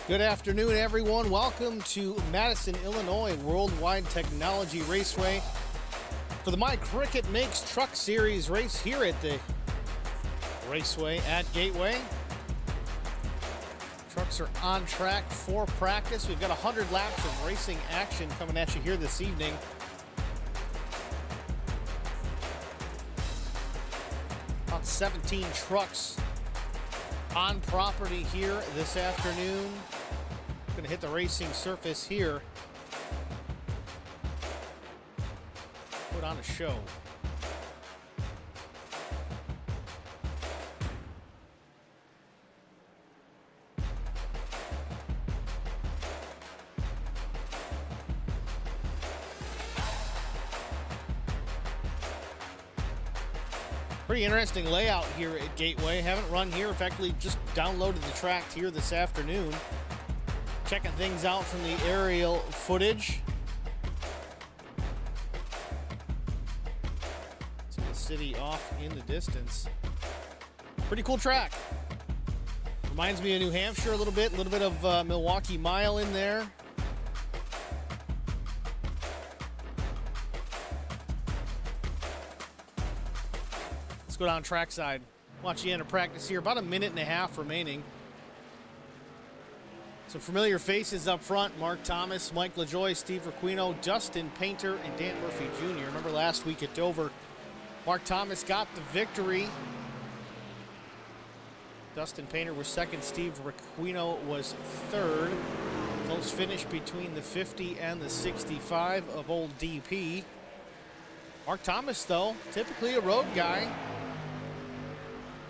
Good afternoon, everyone. Welcome to Madison, Illinois Worldwide Technology Raceway for the My Cricut Makes Truck Series race here at the Raceway at Gateway. Trucks are on track for practice. We've got 100 laps of racing action coming at you here this evening. About 17 trucks on property here this afternoon. Going to hit the racing surface here. Put on a show. Pretty interesting layout here at Gateway. Haven't run here. Effectively just downloaded the track here this afternoon. Checking things out from the aerial footage. See the city off in the distance. Pretty cool track. Reminds me of New Hampshire a little bit of Milwaukee Mile in there. Let's go down trackside. Watch the end of practice here. About a minute and a half remaining. Some familiar faces up front. Mark Thomas, Mike LaJoie, Steve Requino, Dustin Painter, and Dan Murphy Jr. Remember last week at Dover, Mark Thomas got the victory. Dustin Painter was second. Steve Requino was third. Close finish between the 50 and the 65 of old DP. Mark Thomas, though, typically a road guy.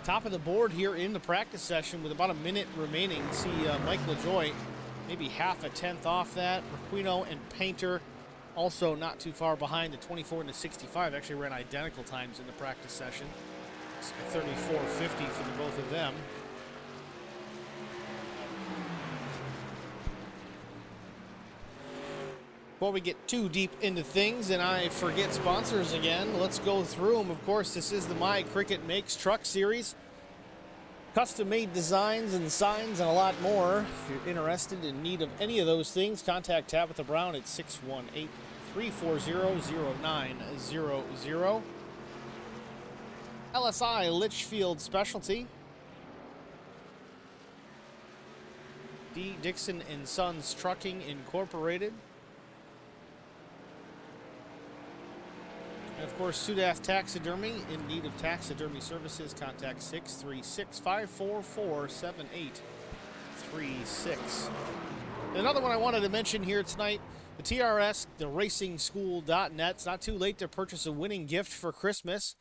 Top of the board here in the practice session with about a minute remaining. See Mike LaJoie maybe half a tenth off that. Requino and Painter also not too far behind. The 24 and the 65 actually ran identical times in the practice session. It's 34.50 for the both of them. Before we get too deep into things and I forget sponsors again, let's go through them. Of course, this is the My Cricut Makes Truck Series. Custom-made designs and signs and a lot more. If you're interested in need of any of those things, contact Tabitha Brown at 618-340-0900. LSI Litchfield Specialty. D. Dixon and Sons Trucking Incorporated. And of course, Sudath Taxidermy. In need of taxidermy services, contact 636-544-7836. Another one I wanted to mention here tonight, the TRS, the racingschool.net. It's not too late to purchase a winning gift for Christmas.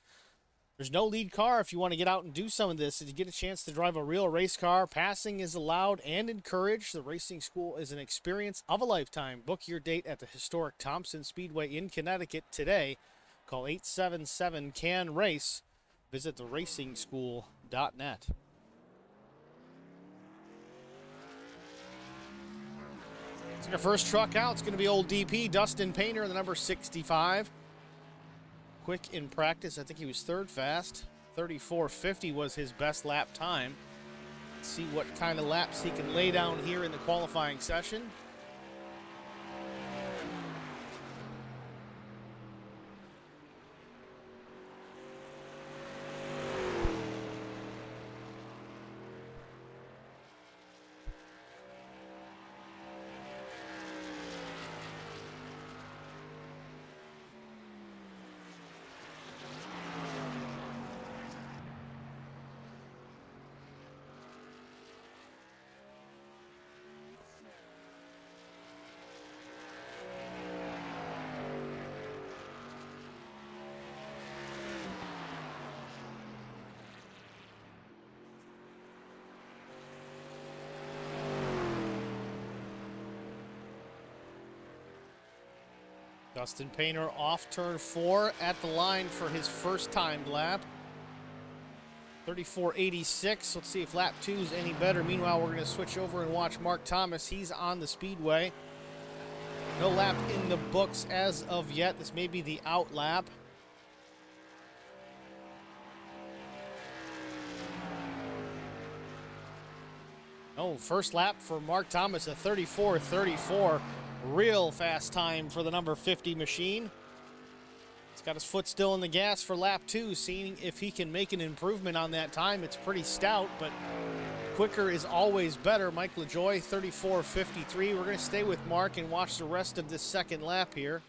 There's no lead car if you want to get out and do some of this. If you get a chance to drive a real race car, passing is allowed and encouraged. The Racing School is an experience of a lifetime. Book your date at the historic Thompson Speedway in Connecticut today. Call 877-CAN-RACE. Visit theracingschool.net. It's our first truck out. It's going to be old DP, Dustin Painter, the number 65. Quick in practice. I think he was third fast. 34.50 was his best lap time. Let's see what kind of laps he can lay down here in the qualifying session. Dustin Painter off turn 4 at the line for his first timed lap. 34.86. Let's see if lap 2 is any better. Meanwhile, we're going to switch over and watch Mark Thomas. He's on the speedway. No lap in the books as of yet. This may be the out lap. Oh, first lap for Mark Thomas, a 34-34. Real fast time for the number 50 machine. He's got his foot still in the gas for lap 2, seeing if he can make an improvement on that time. It's pretty stout, but quicker is always better. Mike LaJoie, 34-53. We're going to stay with Mark and watch the rest of this second lap here.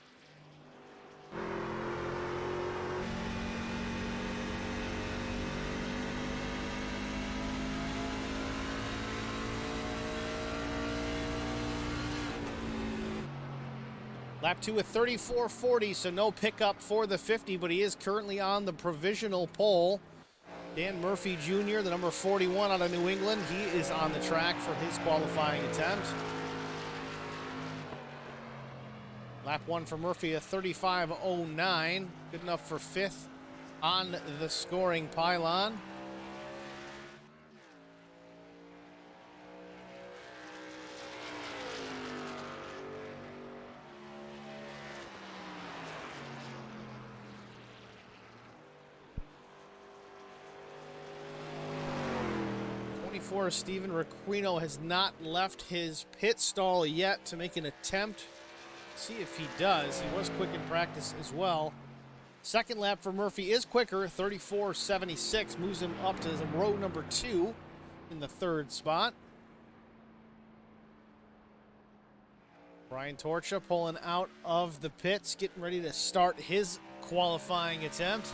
Lap 2 at 34.40, so no pickup for the 50, but he is currently on the provisional pole. Dan Murphy Jr., the number 41 out of New England, he is on the track for his qualifying attempt. Lap 1 for Murphy, a 35.09, good enough for 5th on the scoring pylon. Steven Requino has not left his pit stall yet to make an attempt. See if he does. He was quick in practice as well. Second lap for Murphy is quicker, 34.76, moves him up to row number 2 in the 3rd spot. Brian Torcha pulling out of the pits, getting ready to start his qualifying attempt.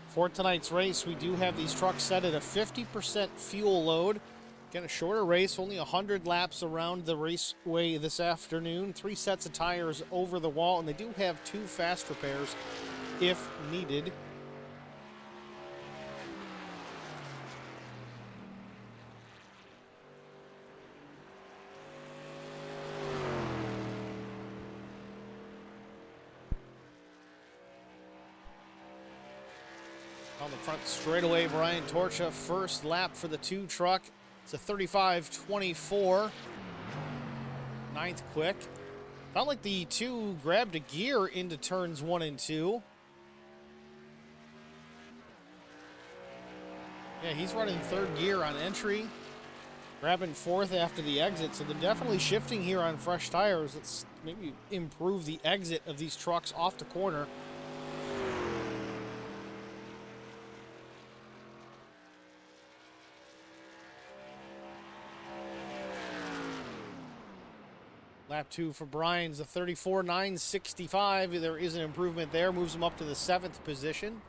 For tonight's race, we do have these trucks set at a 50% fuel load. Again, a shorter race, only 100 laps around the raceway this afternoon. 3 sets of tires over the wall, and they do have 2 fast repairs if needed. On the front straightaway, Brian Torcha, first lap for the 2 truck. It's a 35.24. 9th quick. Felt like the 2 grabbed a gear into turns 1 and 2. Yeah, he's running 3rd gear on entry. Grabbing 4th after the exit. So they're definitely shifting here on fresh tires. Let's maybe improve the exit of these trucks off the corner. Lap 2 for Brian's a 34.965. There is an improvement there. Moves him up to the 7th position.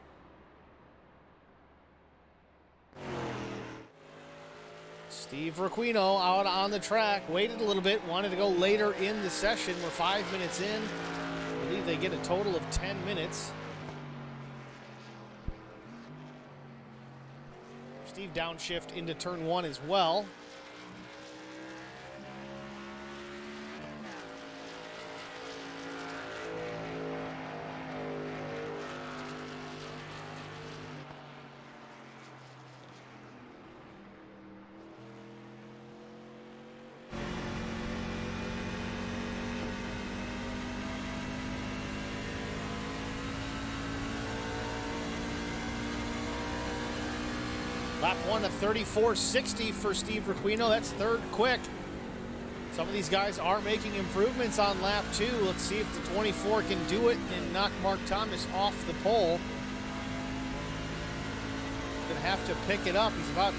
Steve Requino out on the track. Waited a little bit. Wanted to go later in the session. We're 5 minutes in. I believe they get a total of 10 minutes. Steve downshift into turn 1 as well. Lap 1 a 34.60 for Steve Requino. That's 3rd quick. Some of these guys are making improvements on lap 2. Let's see if the 24 can do it and knock Mark Thomas off the pole. Gonna have to pick it up. He's about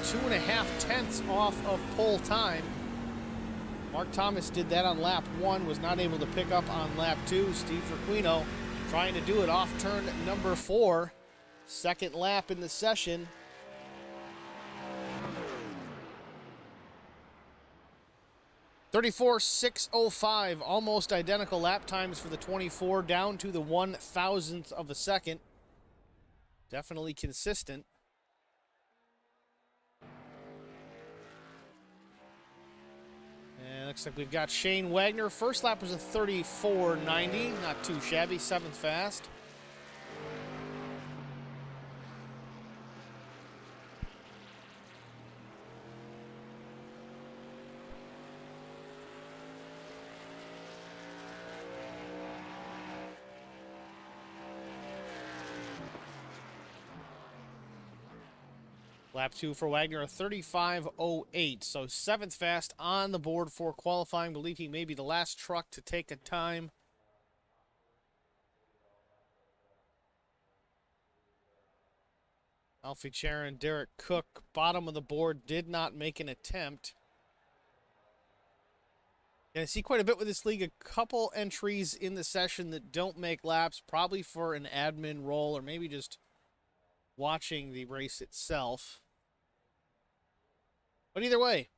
2.5 tenths off of pole time. Mark Thomas did that on lap 1, was not able to pick up on lap 2. Steve Requino trying to do it off turn number 4. Second lap in the session. (34.605), almost identical lap times for the 24, down to the 1,000th of a second. Definitely consistent. And Looks like we've got Shane Wagner. First lap was a 34.90. Not too shabby. 7th fast. Lap 2 for Wagner, a 35.08. So 7th fast on the board for qualifying. Believe he may be the last truck to take a time. Alfie Charon, Derek Cook, bottom of the board, did not make an attempt. And I see quite a bit with this league. A couple entries in the session that don't make laps, probably for an admin role or maybe just watching the race itself. But either way,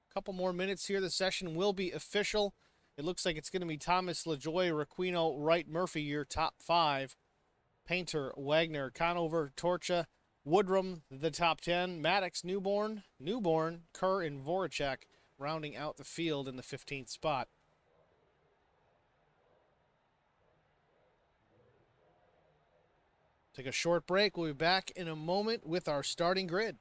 a couple more minutes here. The session will be official. It looks like it's going to be Thomas, LaJoie, Requino, Wright, Murphy, your top 5. Painter, Wagner, Conover, Torcha, Woodrum, the top 10. Maddox, Newborn, Kerr, and Voracek rounding out the field in the 15th spot. Take a short break. We'll be back in a moment with our starting grid.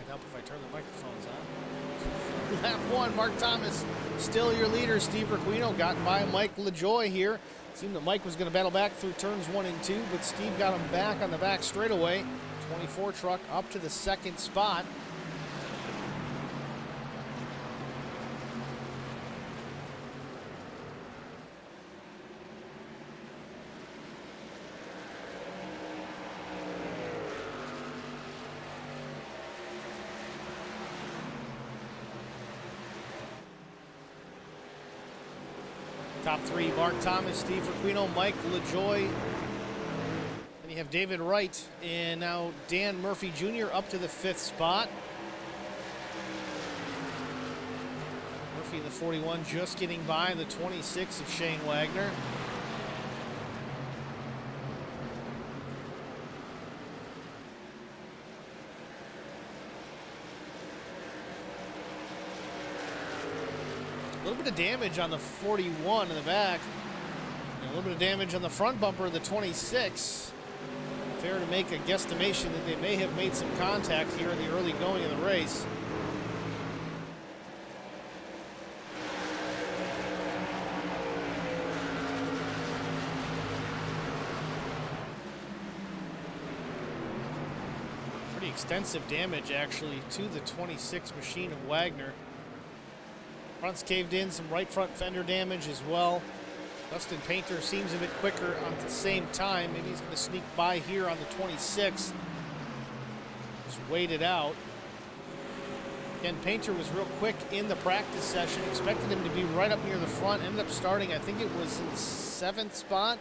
Might help if I turn the microphones on. Lap 1, Mark Thomas, still your leader. Steve Requeno gotten by Mike LaJoie here. Seemed that Mike was going to battle back through turns 1 and 2, but Steve got him back on the back straightaway. 24 truck up to the second spot. Top 3, Mark Thomas, Steve Requeno, Mike LaJoie. And you have David Wright and now Dan Murphy Jr. up to the 5th spot. Murphy in the 41 just getting by the 26 of Shane Wagner. A little bit of damage on the 41 in the back. And a little bit of damage on the front bumper of the 26. Fair to make a guesstimation that they may have made some contact here in the early going of the race. Pretty extensive damage actually to the 26 machine of Wagner. Front's caved in, some right front fender damage as well. Dustin Painter seems a bit quicker at the same time. Maybe he's going to sneak by here on the 26. Just wait it out. Again, Painter was real quick in the practice session. Expected him to be right up near the front. Ended up starting, I think it was in the 7th spot.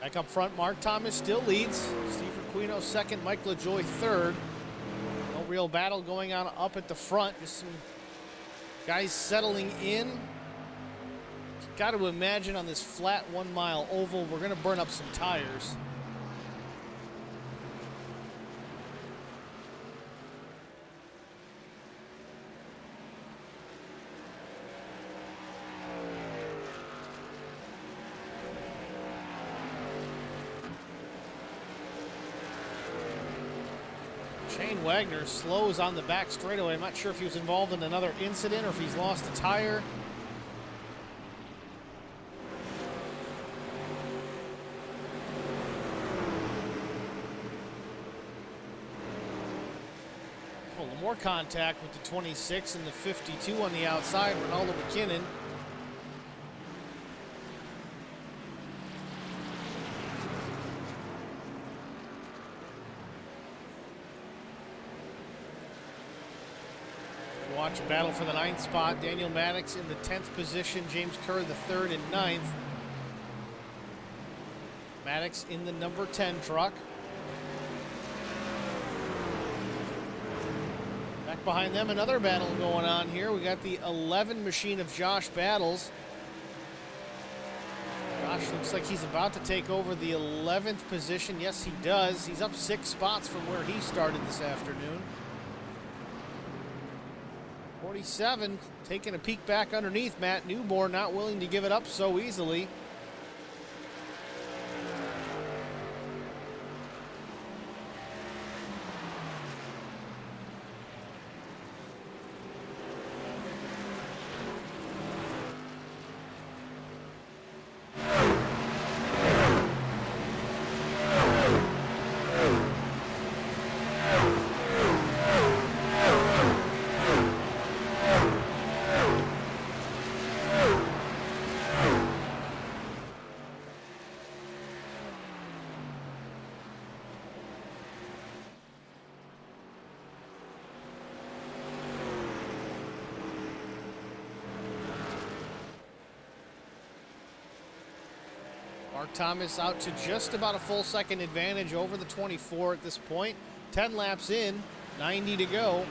Back up front, Mark Thomas still leads. Steve Requeno second, Mike LaJoie third. No real battle going on up at the front. Just some guys settling in. Got to imagine on this flat 1 mile oval, we're going to burn up some tires. Shane Wagner slows on the back straightaway. I'm not sure if he was involved in another incident or if he's lost a tire. A little more contact with the 26 and the 52 on the outside, Ronaldo McKinnon. Watch a battle for the 9th spot. Daniel Maddox in the 10th position. James Kerr the 3rd and 9th. Maddox in the number 10 truck. Back behind them, another battle going on here. We got the 11 machine of Josh Battles. Josh looks like he's about to take over the 11th position. Yes, he does. He's up 6 spots from where he started this afternoon. 47, taking a peek back underneath. Matt Newborn not willing to give it up so easily. Mark Thomas out to just about a full second advantage over the 24 at this point. 10 laps in, 90 to go.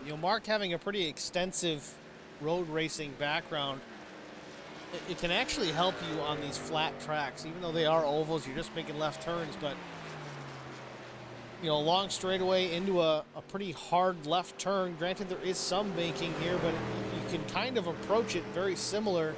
You know, Mark having a pretty extensive road racing background, it can actually help you on these flat tracks. Even though they are ovals, you're just making left turns, but you know, a long straightaway into a pretty hard left turn. Granted, there is some banking here, but you can kind of approach it very similar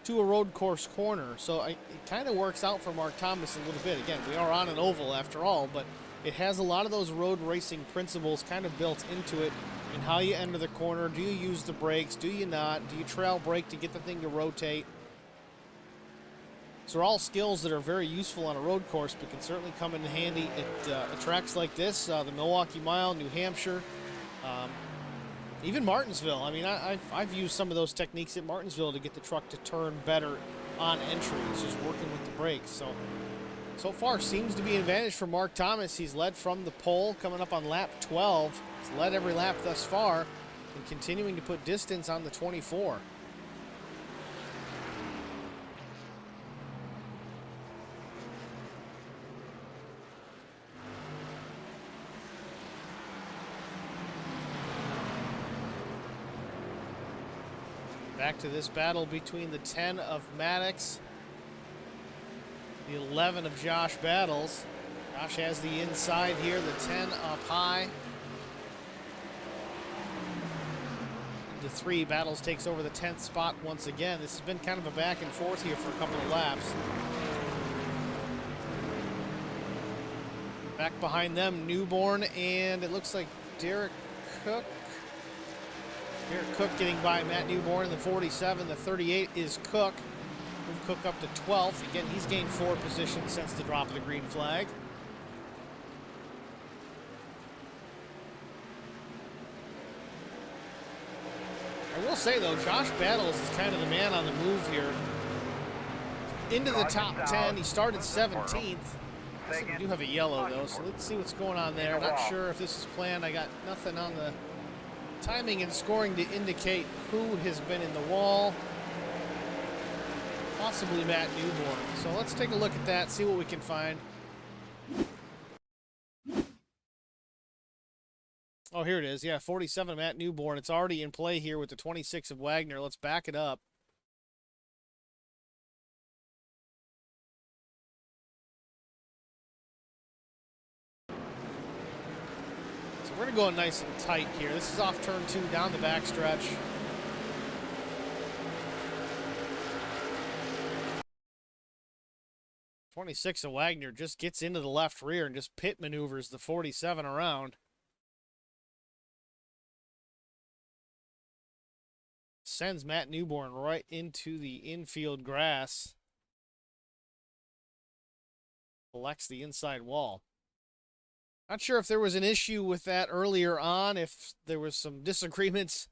to a road course corner. So it kind of works out for Mark Thomas a little bit. Again, we are on an oval after all, but it has a lot of those road racing principles kind of built into it. And how you enter the corner, do you use the brakes, do you not? Do you trail brake to get the thing to rotate? So they're all skills that are very useful on a road course, but can certainly come in handy at tracks like this, the Milwaukee Mile, New Hampshire, even Martinsville. I mean, I've used some of those techniques at Martinsville to get the truck to turn better on entry. It's just working with the brakes. So far seems to be an advantage for Mark Thomas. He's led from the pole coming up on lap 12. He's led every lap thus far and continuing to put distance on the 24. Back to this battle between the 10 of Maddox, the 11 of Josh Battles. Josh has the inside here, the 10 up high. The 3, Battles takes over the 10th spot once again. This has been kind of a back and forth here for a couple of laps. Back behind them, Newborn, and it looks like Derek Cook. Derek Cook getting by Matt Newborn in the 47. The 38 is Cook. Move Cook up to 12th. Again, he's gained 4 positions since the drop of the green flag. I will say, though, Josh Battles is kind of the man on the move here. Into the top 10. He started 17th. We do have a yellow, though, so let's see what's going on there. Not sure if this is planned. I got nothing on the timing and scoring to indicate who has been in the wall. Possibly Matt Newborn. So let's take a look at that, see what we can find. Oh, here it is. Yeah, 47 Matt Newborn. It's already in play here with the 26 of Wagner. Let's back it up. We're going to go nice and tight here. This is off turn 2 down the backstretch. '26 of Wagner just gets into the left rear and just pit maneuvers the 47 around. Sends Matt Newborn right into the infield grass. Collects the inside wall. Not sure if there was an issue with that earlier on, if there was some disagreements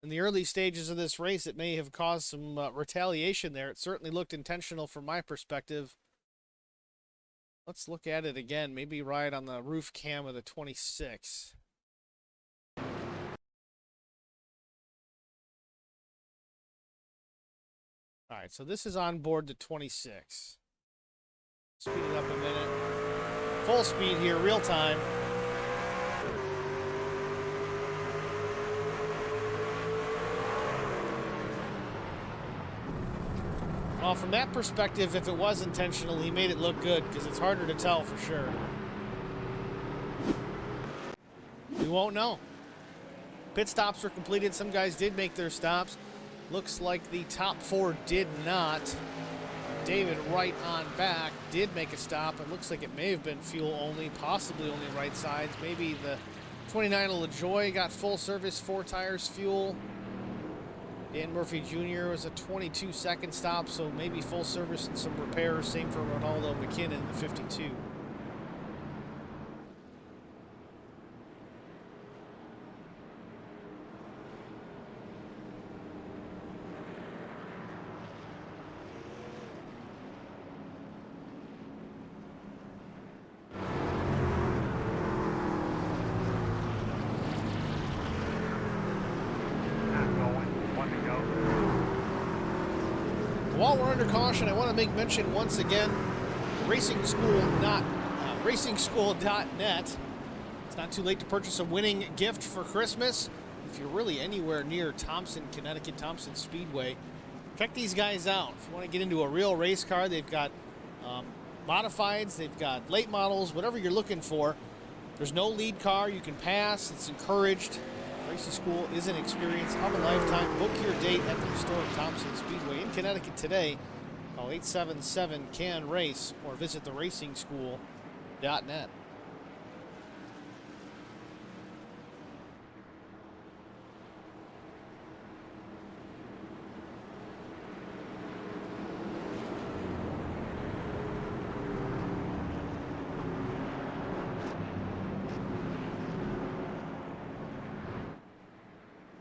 in the early stages of this race. It may have caused some retaliation there. It certainly looked intentional from my perspective. Let's look at it again, maybe right on the roof cam of the 26. All right, so this is on board the 26. Speed it up a minute. Full speed here, real time. Well, from that perspective, if it was intentional, he made it look good because it's harder to tell for sure. We won't know. Pit stops were completed. Some guys did make their stops. Looks like the top 4 did not. David right on back did make a stop. It looks like it may have been fuel only, possibly only right sides. Maybe the 29 of LaJoy got full service, 4 tires fuel. Dan Murphy Jr. was a 22-second stop, so maybe full service and some repairs. Same for Ronaldo McKinnon, the 52. While we're under caution, I want to make mention once again, racingschool.net It's not too late to purchase a winning gift for Christmas. If you're really anywhere near Thompson, Connecticut, Thompson Speedway, check these guys out. If you want to get into a real race car, they've got modifieds, they've got late models, whatever you're looking for. There's no lead car. You can pass. It's encouraged. Racing school is an experience of a lifetime. Book your date at the historic Thompson Speedway in Connecticut today. Call 877-CAN-RACE or visit theracingschool.net.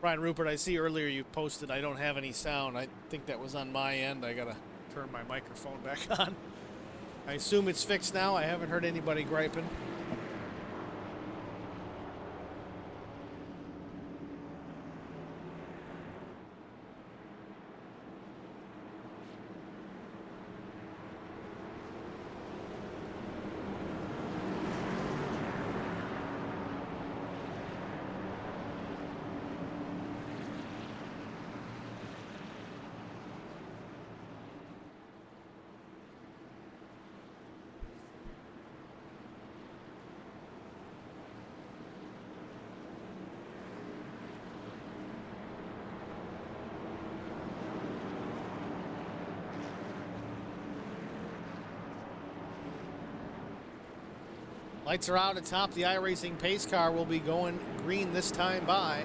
Brian Rupert, I see earlier you posted I don't have any sound. I think that was on my end. I gotta turn my microphone back on. I assume it's fixed now. I haven't heard anybody griping. Lights are out atop the iRacing pace car. Will be going green this time by.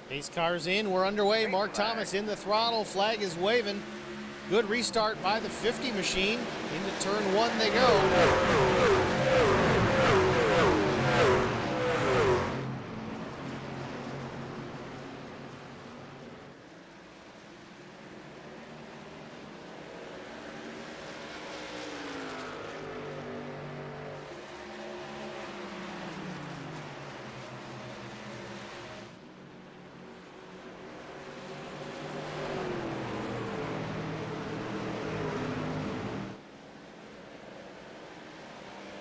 Pace car's in, we're underway. Mark Thomas in the throttle, flag is waving. Good restart by the 50 machine. Into turn one they go.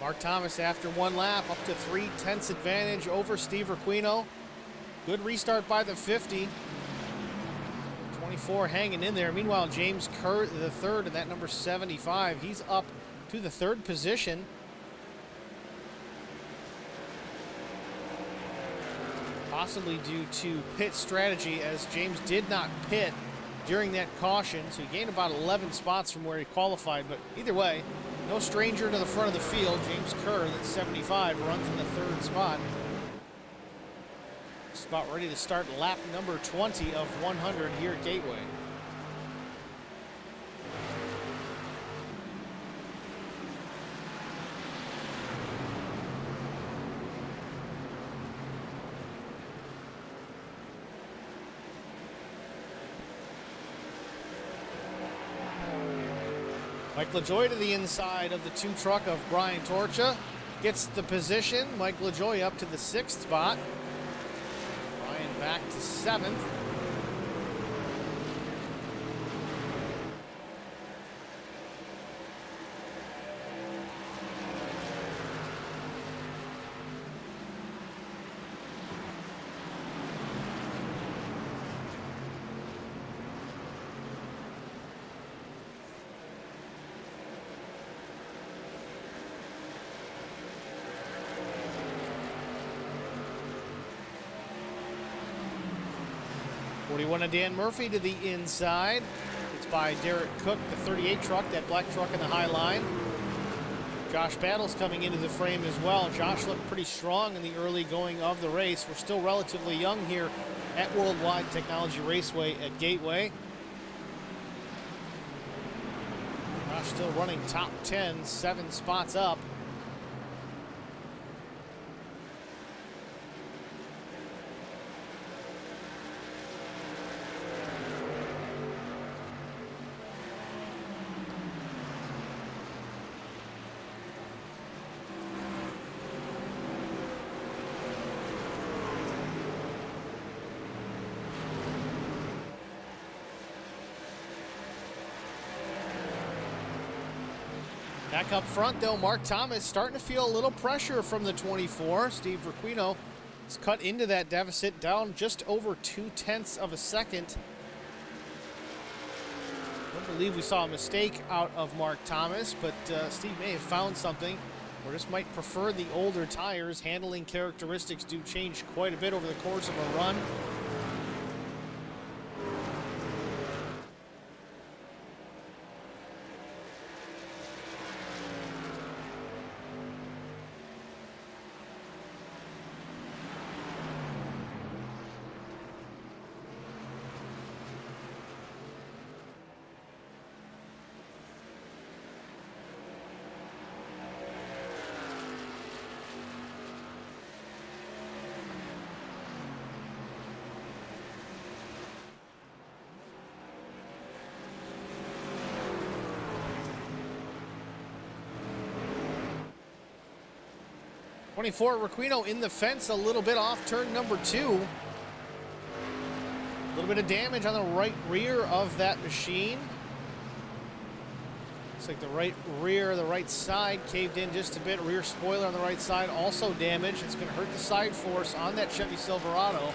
Mark Thomas after one lap up to 3/10 advantage over Steve Requino. Good restart by the 50. 24 hanging in there. Meanwhile, James Kerr, the third, and that number 75, he's up to the third position. Possibly due to pit strategy, as James did not pit during that caution, so he gained about 11 spots from where he qualified. But either way, no stranger to the front of the field. James Kerr, that's 75, runs in the third spot. Just about ready to start lap number 20 of 100 here at Gateway. Mike LaJoy to the inside of the two truck of Brian Torcha. Gets the position. Mike LaJoy up to the 6th spot. Brian back to 7th. One of Dan Murphy to the inside. It's by Derek Cook, the 38 truck, that black truck in the high line. Josh Battles coming into the frame as well. Josh looked pretty strong in the early going of the race. We're still relatively young here at Worldwide Technology Raceway at Gateway. Josh still running top 10, 7 spots up. Back up front, though, Mark Thomas starting to feel a little pressure from the 24. Steve Requino has cut into that deficit, down just over 0.2 of a second. I don't believe we saw a mistake out of Mark Thomas, but Steve may have found something, or just might prefer the older tires. Handling characteristics do change quite a bit over the course of a run. Requino in the fence a little bit off turn number 2. A little bit of damage on the right rear of that machine. Looks like the right rear, the right side caved in just a bit. Rear spoiler on the right side also damaged. It's going to hurt the side force on that Chevy Silverado.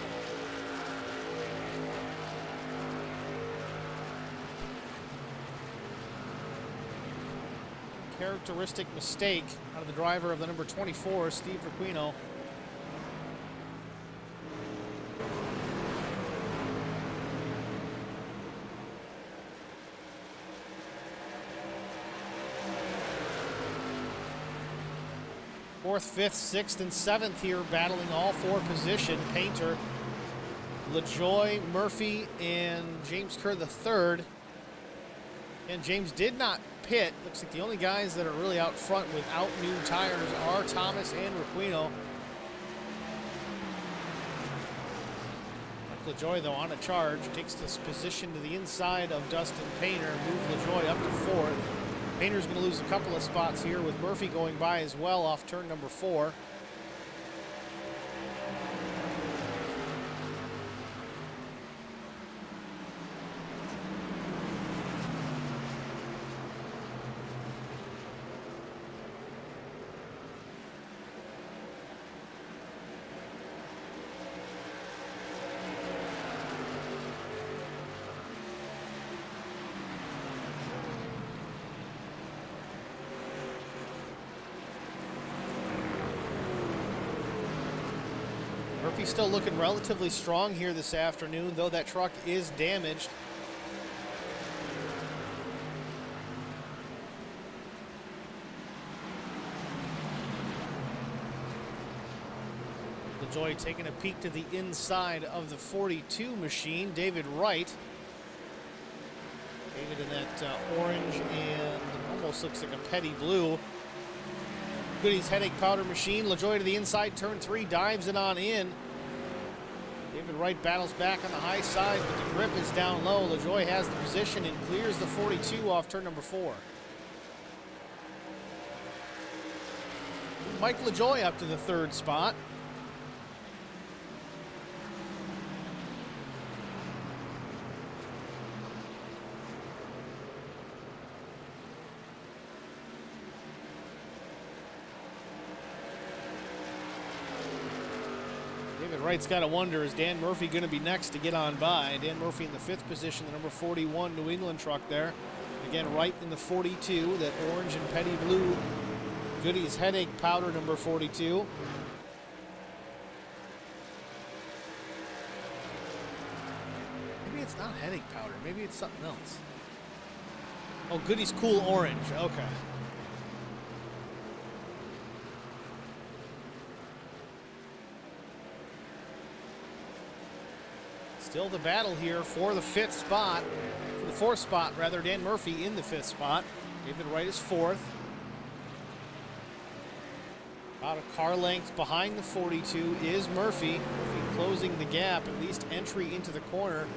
Characteristic mistake out of the driver of the number 24, Steve Requino. Fourth, fifth, sixth, and seventh here battling all 4 position. Painter, LaJoie, Murphy, and James Kerr the third. And James did not pit. Looks like the only guys that are really out front without new tires are Thomas and Requino. Mike LaJoie, though, on a charge, takes this position to the inside of Dustin Painter, move LaJoie up to 4th. Painter's going to lose a couple of spots here with Murphy going by as well off turn number 4. Murphy's still looking relatively strong here this afternoon, though that truck is damaged. LaJoie taking a peek to the inside of the 42 machine. David Wright. David in that orange and almost looks like a petty blue. Goody's headache powder machine. LaJoie to the inside, turn 3, dives it on in. David Wright battles back on the high side, but the grip is down low. LaJoie has the position and clears the 42 off turn number 4. Mike LaJoie up to the 3rd spot. David Wright's got to wonder, is Dan Murphy going to be next to get on by? Dan Murphy in the 5th position, the number 41 New England truck there. Again, Wright in the 42, that orange and petty blue Goody's headache powder number 42. Maybe it's not headache powder, maybe it's something else. Oh, Goody's cool orange, okay. Still the battle here for the 5th spot, for the 4th spot rather. Dan Murphy in the 5th spot. David Wright is 4th. About a car length behind the 42 is Murphy. Murphy closing the gap, at least entry into the corner.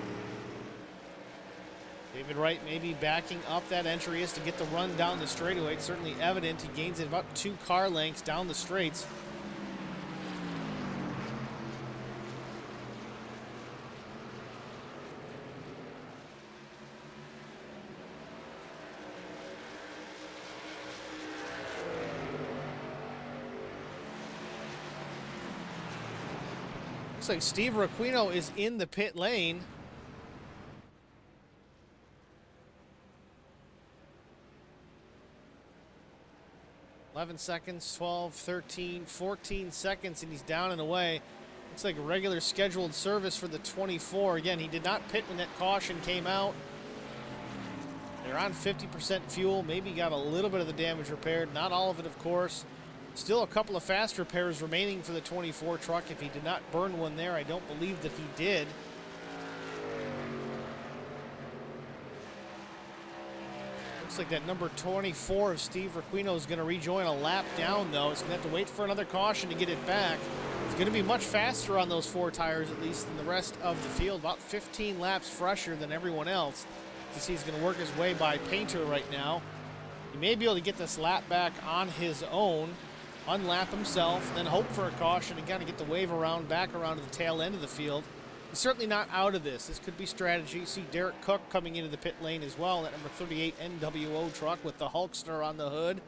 David Wright maybe backing up that entry is to get the run down the straightaway. It's certainly evident he gains it about 2 car lengths down the straights. Looks like Steve Requeno is in the pit lane. Seconds, 12, 13, 14 seconds, and he's down and away. Looks like a regular scheduled service for the 24. Again, he did not pit when that caution came out. They're on 50% fuel, maybe got a little bit of the damage repaired, not all of it, of course. Still a couple of fast repairs remaining for the 24 truck. If he did not burn one there, I don't believe that he did. Looks like that number 24 of Steve Requeno is going to rejoin a lap down, though. He's going to have to wait for another caution to get it back. It's going to be much faster on those 4 tires, at least, than the rest of the field. About 15 laps fresher than everyone else. You see he's going to work his way by Painter right now. He may be able to get this lap back on his own, unlap himself, then hope for a caution and kind of get the wave around, back around to the tail end of the field. He's certainly not out of this. This could be strategy. You see Derek Cook coming into the pit lane as well. That number 38 NWO truck with the Hulkster on the hood.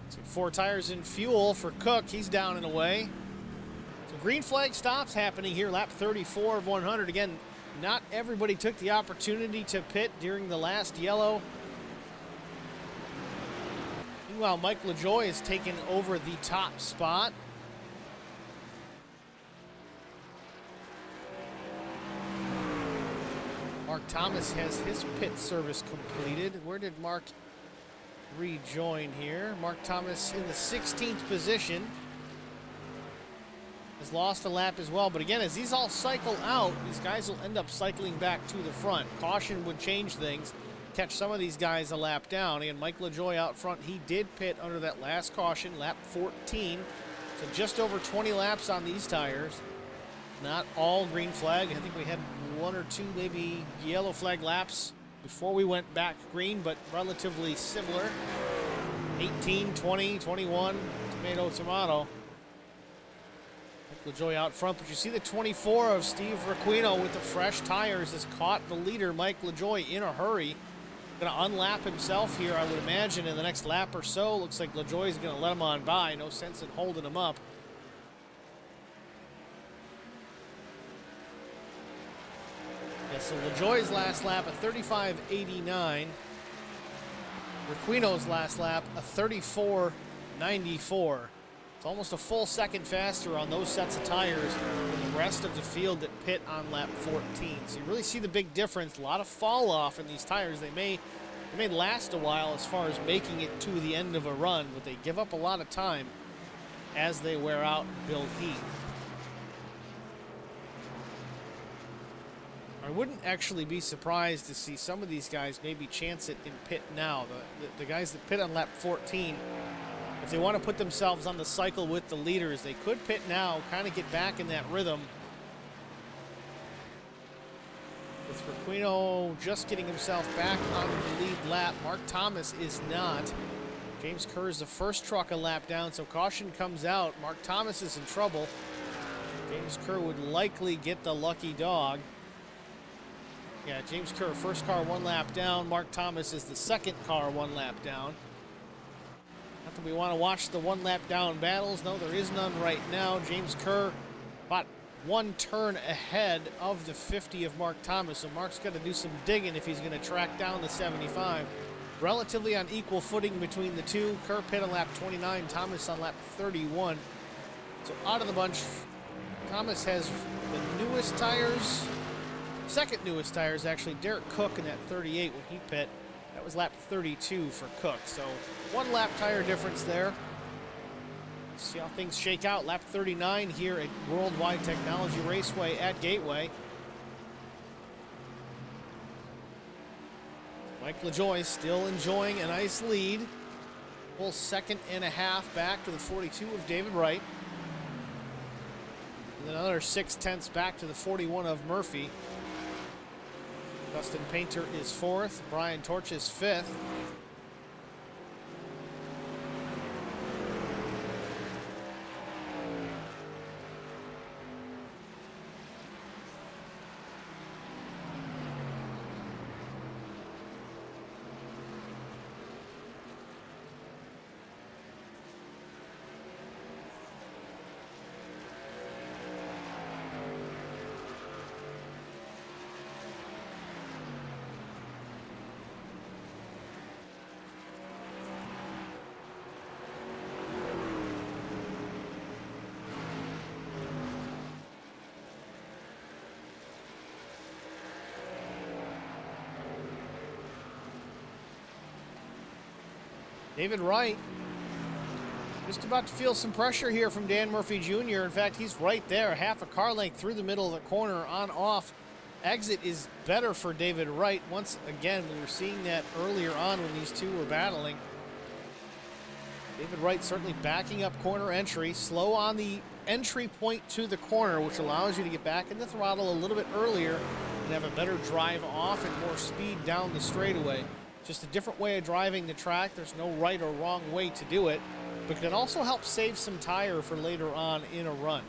So 4 tires in fuel for Cook. He's down and away. So green flag stops happening here. Lap 34 of 100. Again, not everybody took the opportunity to pit during the last yellow. Meanwhile, Mike LaJoie has taken over the top spot. Mark Thomas has his pit service completed. Where did Mark rejoin here? Mark Thomas in the 16th position. Has lost a lap as well. But again, as these all cycle out, these guys will end up cycling back to the front. Caution would change things. Catch some of these guys a lap down. And Mike LaJoie out front, he did pit under that last caution, lap 14. So just over 20 laps on these tires. Not all green flag. I think we had 1 or 2 maybe yellow flag laps before we went back green, but relatively similar. 18, 20, 21, tomato, tomato. Mike LaJoie out front, but you see the 24 of Steve Requeno with the fresh tires has caught the leader, Mike LaJoie, in a hurry. Going to unlap himself here, I would imagine, in the next lap or so. Looks like LaJoie is going to let him on by. No sense in holding him up. Yeah, so LaJoie's last lap, a 35.89. Requeno's last lap, a 34.94. It's almost a full second faster on those sets of tires than the rest of the field that pit on lap 14. So you really see the big difference. A lot of fall off in these tires. They may last a while as far as making it to the end of a run, but they give up a lot of time as they wear out and build heat. I wouldn't actually be surprised to see some of these guys maybe chance it in pit now. The guys that pit on lap 14, if they want to put themselves on the cycle with the leaders, they could pit now, kind of get back in that rhythm. With Requeno just getting himself back on the lead lap, Mark Thomas is not. James Kerr is the first truck a lap down, so caution comes out. Mark Thomas is in trouble. James Kerr would likely get the lucky dog. Yeah, James Kerr, first car 1 lap down. Mark Thomas is the second car 1 lap down. Not that we want to watch the 1 lap down battles. No, there is none right now. James Kerr about 1 turn ahead of the 50 of Mark Thomas. So Mark's got to do some digging if he's going to track down the 75. Relatively on equal footing between the two. Kerr pit on lap 29, Thomas on lap 31. So out of the bunch, Thomas has the newest tires. Second newest tires, actually. Derek Cook in that 38 when he pit. That was lap 32 for Cook. So 1 lap tire difference there. See how things shake out. Lap 39 here at Worldwide Technology Raceway at Gateway. Mike LaJoie still enjoying a nice lead. Full 2.5 back to the 42 of David Wright. And another 0.6 back to the 41 of Murphy. Dustin Painter is 4th. Brian Torch is 5th. David Wright just about to feel some pressure here from Dan Murphy Jr. In fact, he's right there, half a car length through the middle of the corner, on off. Exit is better for David Wright. Once again, we were seeing that earlier on when these two were battling. David Wright certainly backing up corner entry, slow on the entry point to the corner, which allows you to get back in the throttle a little bit earlier and have a better drive off and more speed down the straightaway. Just a different way of driving the track. There's no right or wrong way to do it, but can also help save some tire for later on in a run.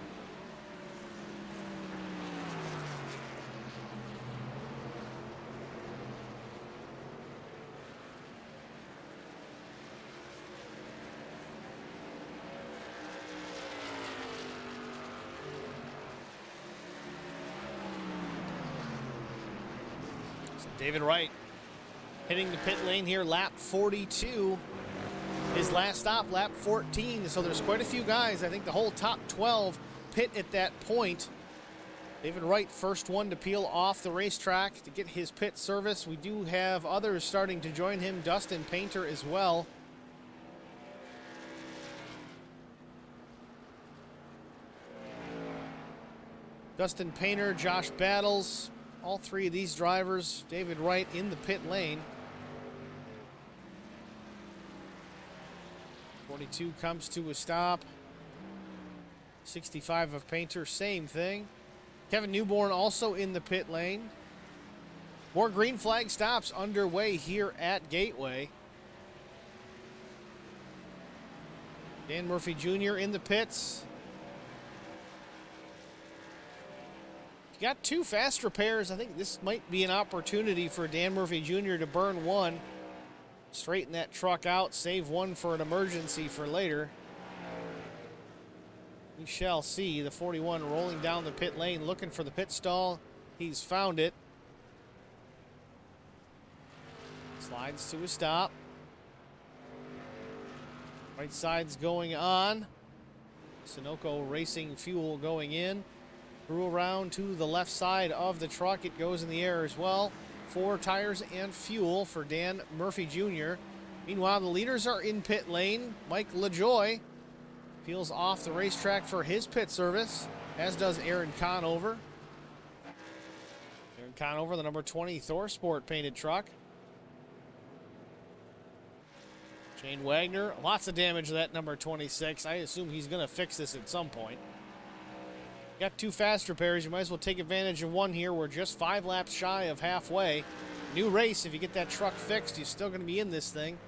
So David Wright hitting the pit lane here, lap 42. His last stop, lap 14. So there's quite a few guys. I think the whole top 12 pit at that point. David Wright, first one to peel off the racetrack to get his pit service. We do have others starting to join him. Dustin Painter as well. Dustin Painter, Josh Battles, all three of these drivers. David Wright in the pit lane. 42 comes to a stop. 65 of Painter, same thing. Kevin Newborn also in the pit lane. More green flag stops underway here at Gateway. Dan Murphy Jr. in the pits. You got two fast repairs. I think this might be an opportunity for Dan Murphy Jr. to burn one. Straighten that truck out, save one for an emergency for later. We shall see. The 41 rolling down the pit lane, looking for the pit stall. He's found it. Slides to a stop. Right side's going on. Sunoco Racing Fuel going in. Through around to the left side of the truck. It goes in the air as well. 4 tires and fuel for Dan Murphy Jr. Meanwhile, the leaders are in pit lane. Mike LaJoy peels off the racetrack for his pit service, as does Aaron Conover. Aaron Conover, the number 20 Thor Sport painted truck. Shane Wagner, lots of damage to that number 26. I assume he's going to fix this at some point. Got 2 fast repairs. You might as well take advantage of one here. We're just 5 laps shy of halfway. New race. If you get that truck fixed, you're still going to be in this thing.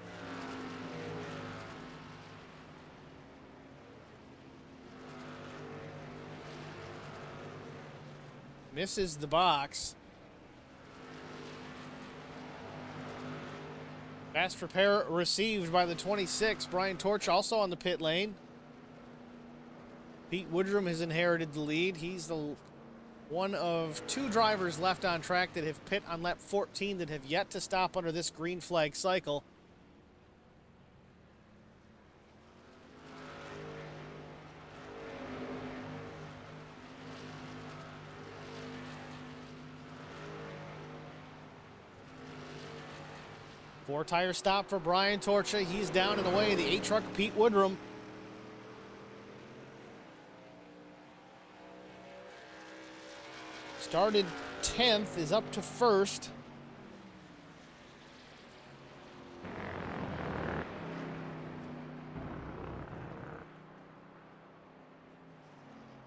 Misses the box. Fast repair received by the 26. Brian Torch also on the pit lane. Pete Woodrum has inherited the lead. He's the one of 2 drivers left on track that have pit on lap 14 that have yet to stop under this green flag cycle. Four tire stop for Brian Torcha. He's down in the way of the 8 truck of Pete Woodrum. Started 10th, is up to 1st.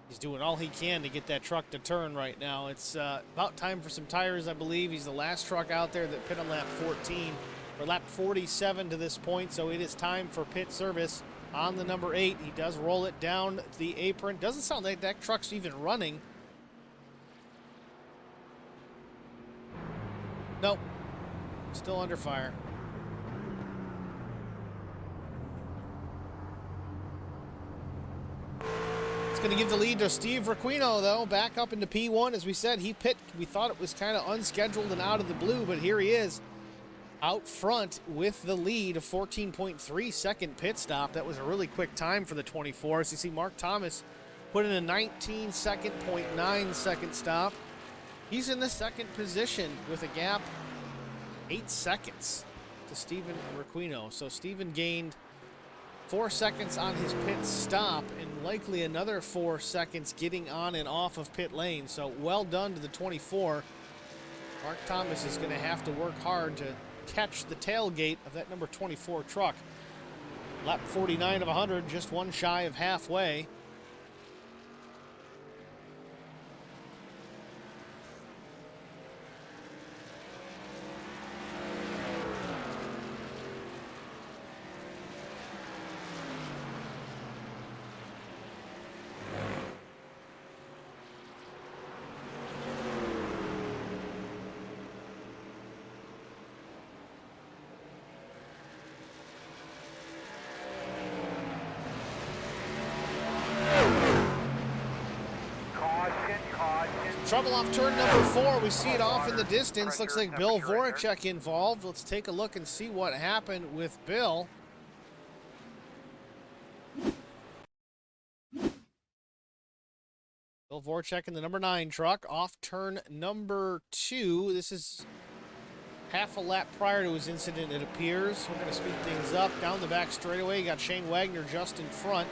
He's doing all he can to get that truck to turn right now. It's about time for some tires, I believe. He's the last truck out there that pit on lap 14, or lap 47 to this point, so it is time for pit service on the number 8. He does roll it down the apron. Doesn't sound like that truck's even running. Nope, still under fire. It's going to give the lead to Steve Requino, though, back up into P1. As we said, he pit. We thought it was kind of unscheduled and out of the blue, but here he is out front with the lead, a 14.3 second pit stop. That was a really quick time for the 24. As you see, Mark Thomas put in a 19.9 second stop. He's in the second position with a gap 8 seconds. to Steven Requino. So Steven gained 4 seconds on his pit stop and likely another 4 seconds getting on and off of pit lane. So well done to the 24. Mark Thomas is going to have to work hard to catch the tailgate of that number 24 truck. Lap 49 of 100, just one shy of halfway. Trouble off turn number 4. We see it off in the distance. Looks like Bill Voracek involved. Let's take a look and see what happened with Bill. Bill Voracek in the number 9 truck off turn number 2. This is half a lap prior to his incident, it appears. We're going to speed things up. Down the back straightaway, you got Shane Wagner just in front.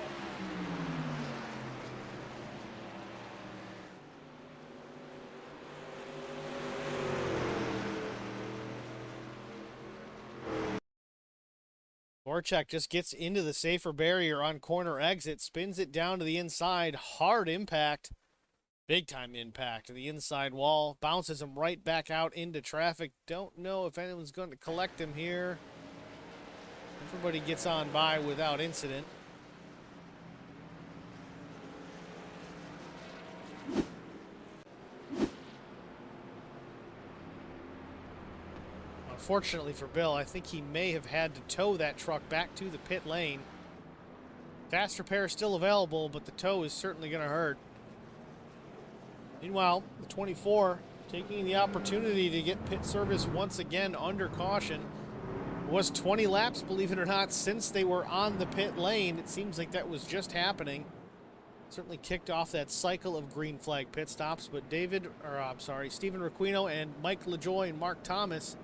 Voracek just gets into the safer barrier on corner exit, spins it down to the inside. Hard impact, big time impact to the inside wall. Bounces him right back out into traffic. Don't know if anyone's going to collect him here. Everybody gets on by without incident. Unfortunately for Bill, I think he may have had to tow that truck back to the pit lane. Fast repair is still available, but the tow is certainly going to hurt. Meanwhile, the 24 taking the opportunity to get pit service once again under caution. It was 20 laps, believe it or not, since they were on the pit lane. It seems like that was just happening. Certainly kicked off that cycle of green flag pit stops, but Steven Requino and Mike LaJoy and Mark Thomas.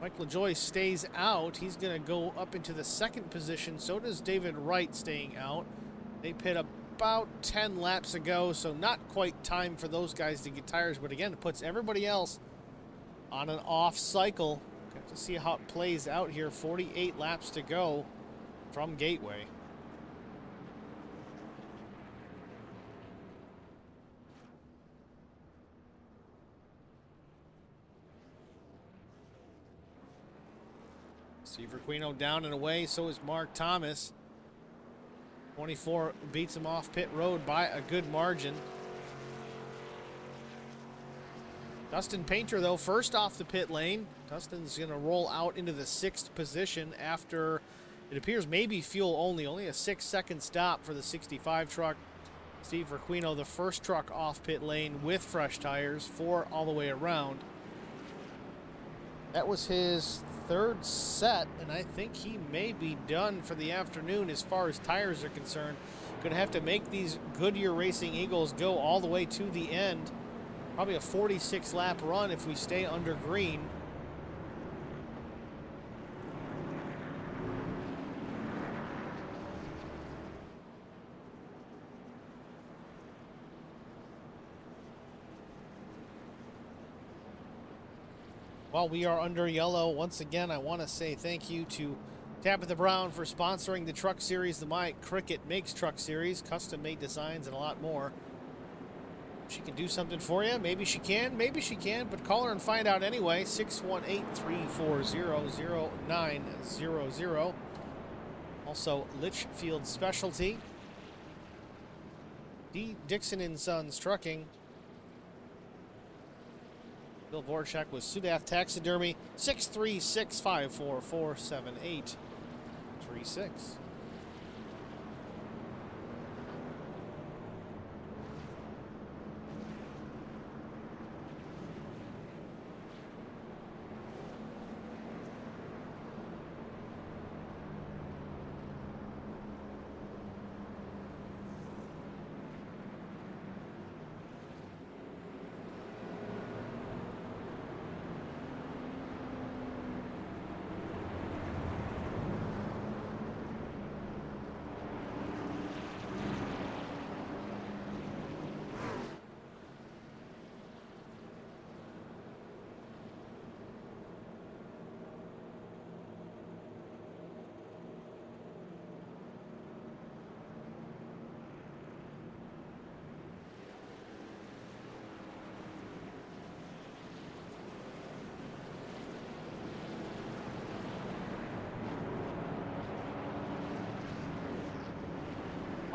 Mike LaJoy stays out. He's going to go up into the second position. So does David Wright staying out. They pit about 10 laps ago, so not quite time for those guys to get tires. But again, it puts everybody else on an off cycle. Got to see how it plays out here. 48 laps to go from Gateway. Steve Requino down and away, so is Mark Thomas. 24 beats him off pit road by a good margin. Dustin Painter, though, first off the pit lane. Dustin's going to roll out into the 6th position after, it appears, maybe fuel only. Only a 6-second stop for the 65 truck. Steve Requino, the first truck off pit lane with fresh tires, 4 all the way around. That was his 3rd set, and I think he may be done for the afternoon as far as tires are concerned. Going to have to make these Goodyear Racing Eagles go all the way to the end. Probably a 46-lap run if we stay under green. While we are under yellow, once again, I want to say thank you to Tabitha Brown for sponsoring the Truck Series, the My Cricut Makes Truck Series, custom-made designs and a lot more. She can do something for you. Maybe she can, but call her and find out anyway. 618-340-0900. Also, Litchfield Specialty. D. Dixon & Sons Trucking. Bill Voracek with Sudath Taxidermy, 636-544-7836.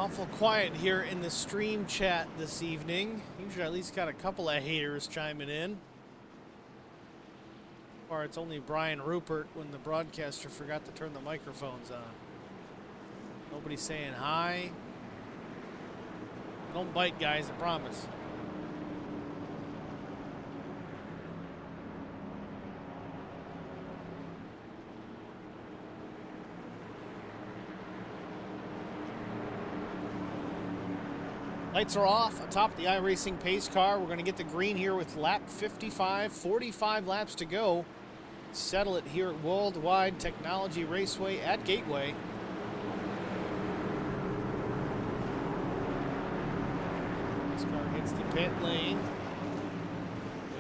Awful quiet here in the stream chat this evening. Usually at least got a couple of haters chiming in. Or it's only Brian Rupert when the broadcaster forgot to turn the microphones on. Nobody's saying hi. Don't bite, guys, I promise. Lights are off atop the iRacing pace car. We're going to get the green here with lap 55, 45 laps to go. Settle it here at Worldwide Technology Raceway at Gateway. This car hits the pit lane.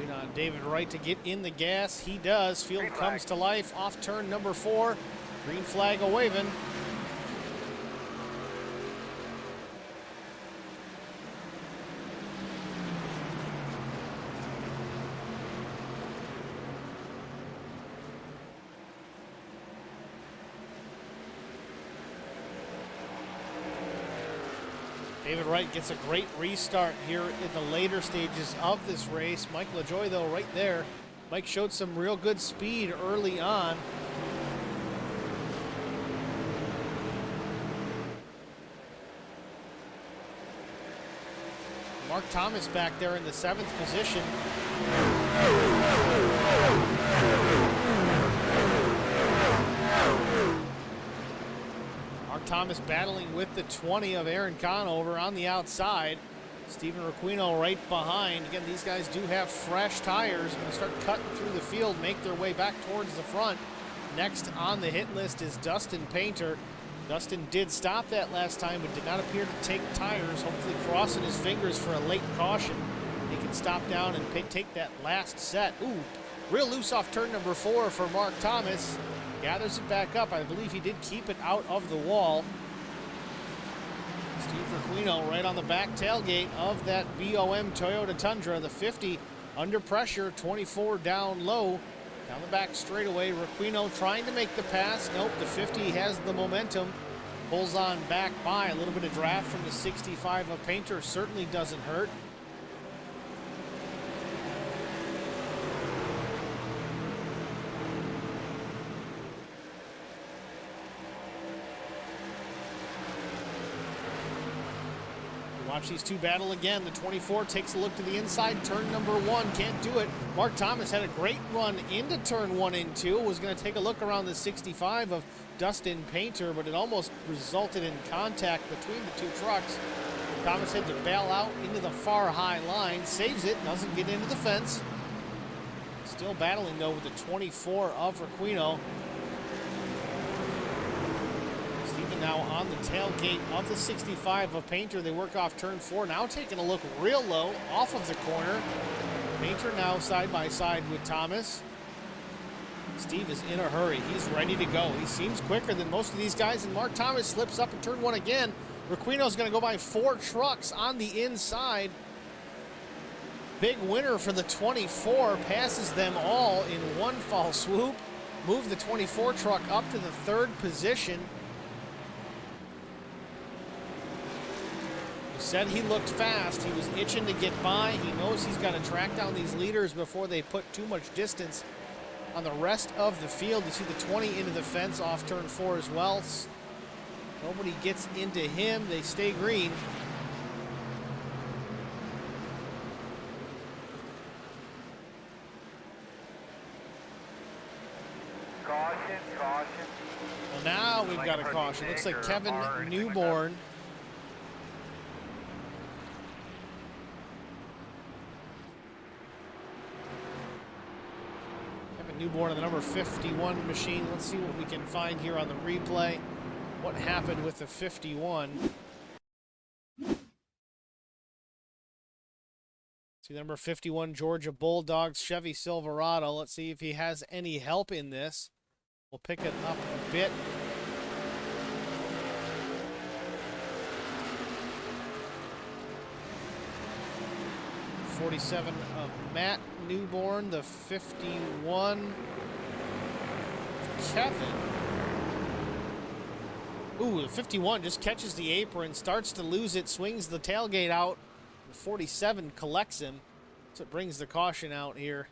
Wait on David Wright to get in the gas. He does. Field comes to life off turn number 4. Green flag a waving. David Wright gets a great restart here in the later stages of this race. Mike LaJoie, though, right there. Mike showed some real good speed early on. Mark Thomas back there in the 7th position. Mark Thomas battling with the 20 of Aaron Conover on the outside. Stephen Requeno right behind. Again, these guys do have fresh tires. Going to start cutting through the field, make their way back towards the front. Next on the hit list is Dustin Painter. Dustin did stop that last time, but did not appear to take tires. Hopefully crossing his fingers for a late caution. He can stop down and take that last set. Ooh, real loose off turn number 4 for Mark Thomas. Gathers it back up. I believe he did keep it out of the wall. Steve Requeno right on the back tailgate of that BOM Toyota Tundra. The 50 under pressure, 24 down low. Down the back straightaway, Requeno trying to make the pass. Nope, the 50 has the momentum. Pulls on back by. A little bit of draft from the 65 of Painter certainly doesn't hurt. Watch these two battle again. The 24 takes a look to the inside. Turn number 1, can't do it. Mark Thomas had a great run into turn 1 and 2. Was going to take a look around the 65 of Dustin Painter, but it almost resulted in contact between the two trucks. Thomas had to bail out into the far high line. Saves it, doesn't get into the fence. Still battling, though, with the 24 of Requeno. Now on the tailgate of the 65 of Painter. They work off turn 4. Now taking a look real low off of the corner. Painter now side by side with Thomas. Steve is in a hurry. He's ready to go. He seems quicker than most of these guys, and Mark Thomas slips up in turn 1 again. Requeno's going to go by 4 trucks on the inside. Big winner for the 24. Passes them all in one fall swoop. Move the 24 truck up to the 3rd position. Said he looked fast. He was itching to get by. He knows he's got to track down these leaders before they put too much distance on the rest of the field. You see the 20 into the fence off turn 4 as well. Nobody gets into him. They stay green. Caution, caution. Well, now we've got a caution. Looks like Kevin Newborn. Newborn on the number 51 machine. Let's see what we can find here on the replay. What happened with the 51? See number 51 Georgia Bulldogs Chevy Silverado. Let's see if he has any help in this. We'll pick it up a bit. '47 of Matt Newborn, the 51 Kevin. Ooh, the 51 just catches the apron, starts to lose it, swings the tailgate out. The 47 collects him. So it brings the caution out here.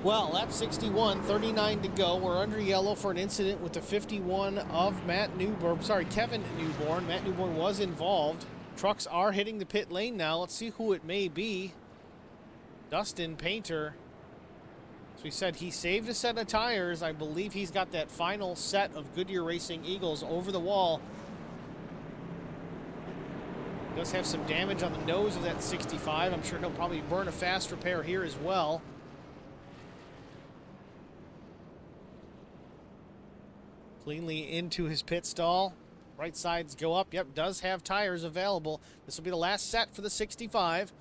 Well, lap 61, 39 to go. We're under yellow for an incident with the 51 of Matt Newborn. Sorry, Kevin Newborn. Matt Newborn was involved. Trucks are hitting the pit lane now. Let's see who it may be. Dustin Painter. As we said, he saved a set of tires. I believe he's got that final set of Goodyear Racing Eagles over the wall. Does have some damage on the nose of that 65. I'm sure he'll probably burn a fast repair here as well. Cleanly into his pit stall. Right sides go up. Yep, does have tires available. This will be the last set for the 65.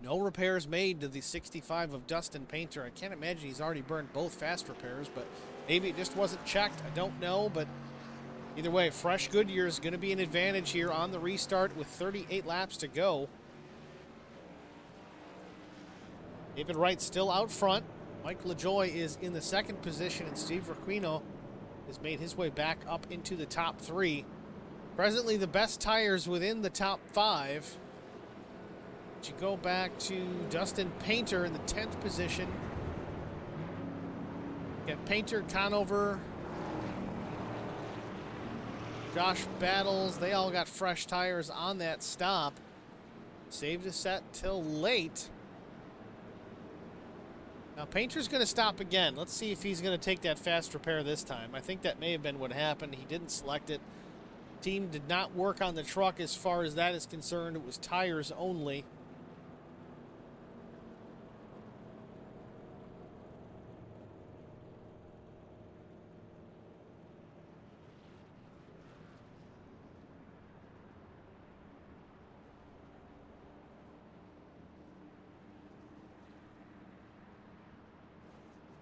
No repairs made to the 65 of Dustin Painter. I can't imagine he's already burned both fast repairs, but maybe it just wasn't checked. I don't know, but either way, fresh Goodyear is going to be an advantage here on the restart with 38 laps to go. David Wright still out front. Mike LaJoie is in the second position, and Steve Requino has made his way back up into the top three. Presently, the best tires within the top five. You go back to Dustin Painter in the 10th position. Got Painter, Conover, Josh Battles. They all got fresh tires on that stop. Saved a set till late. Now Painter's going to stop again. Let's see if he's going to take that fast repair this time. I think that may have been what happened. He didn't select it. Team did not work on the truck as far as that is concerned. It was tires only.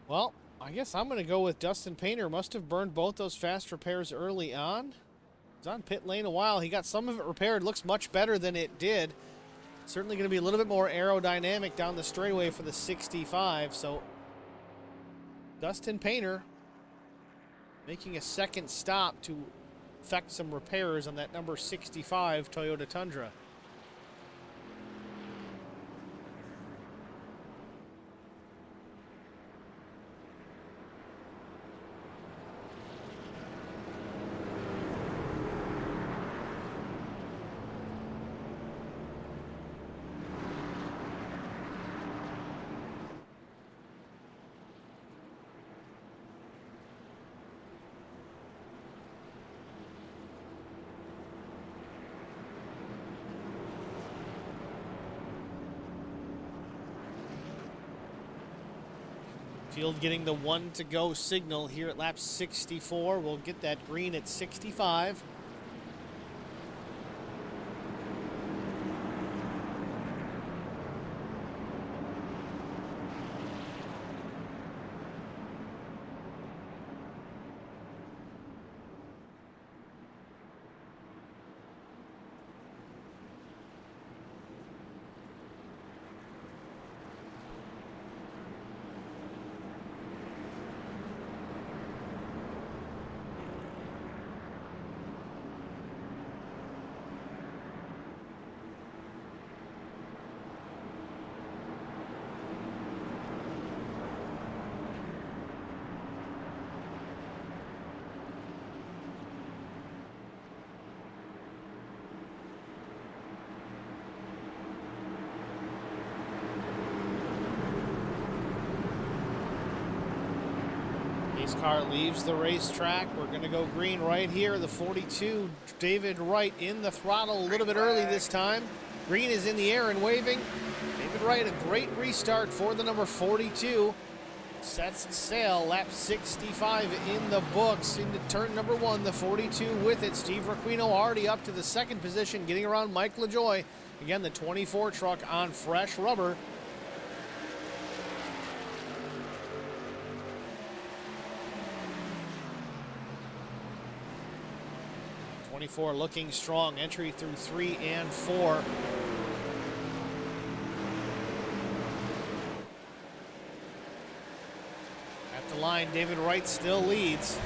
Well, I guess I'm going to go with Dustin Painter. Must have burned both those fast repairs early on. He's on pit lane a while. He got some of it repaired. Looks much better than it did. Certainly going to be a little bit more aerodynamic down the straightaway for the 65. So Dustin Painter making a second stop to effect some repairs on that number 65 Toyota Tundra. Field getting the 1 to go signal here at lap 64. We'll get that green at 65. Pace car leaves the racetrack. We're going to go green right here. The 42, David Wright in the throttle a little bit early this time. Green is in the air and waving. David Wright, a great restart for the number 42. Sets sail, lap 65 in the books. Into turn number 1, the 42 with it. Steve Requino already up to the second position, getting around Mike LaJoie. Again, the 24 truck on fresh rubber. 24 looking strong. Entry through 3 and 4. At the line, David Wright still leads.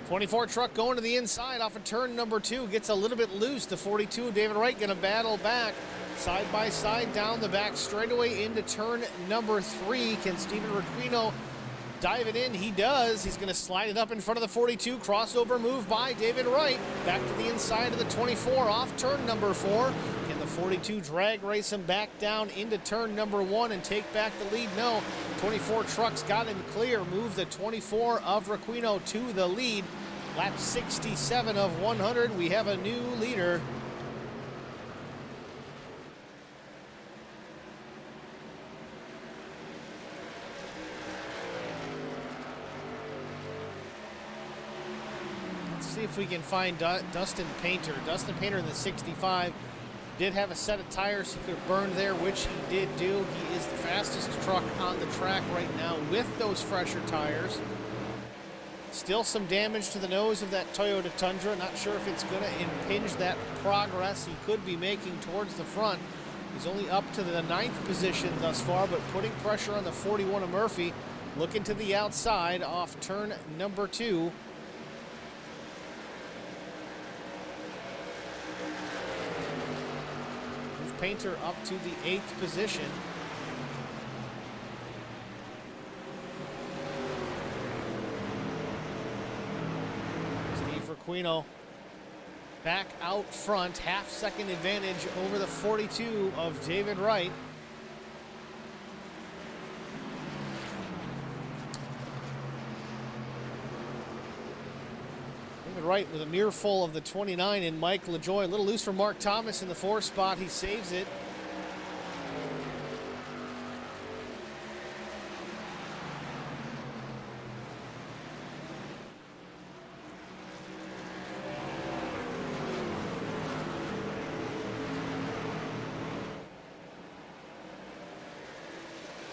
'24 truck going to the inside off of turn number 2. Gets a little bit loose. The 42, David Wright, going to battle back. Side by side down the back straightaway into turn number 3. Can Steven Requino dive it in? He does. He's going to slide it up in front of the 42. Crossover move by David Wright. Back to the inside of the 24 off turn number 4. Can the 42 drag race him back down into turn number 1 and take back the lead? No. 24 trucks got him clear. Move the 24 of Requino to the lead. Lap 67 of 100. We have a new leader. See if we can find Dustin Painter. Dustin Painter in the 65 did have a set of tires he could burn there, which he did do. He is the fastest truck on the track right now with those fresher tires. Still some damage to the nose of that Toyota Tundra. Not sure if it's going to impinge that progress he could be making towards the front. He's only up to the 9th position thus far, but putting pressure on the 41 of Murphy. Looking to the outside off turn number 2. Painter up to the 8th position. Steve Requino back out front, half-second advantage over the 42 of David Wright. Right with a mirror full of the 29 in Mike LaJoie. A little loose for Mark Thomas in the 4 spot. He saves it.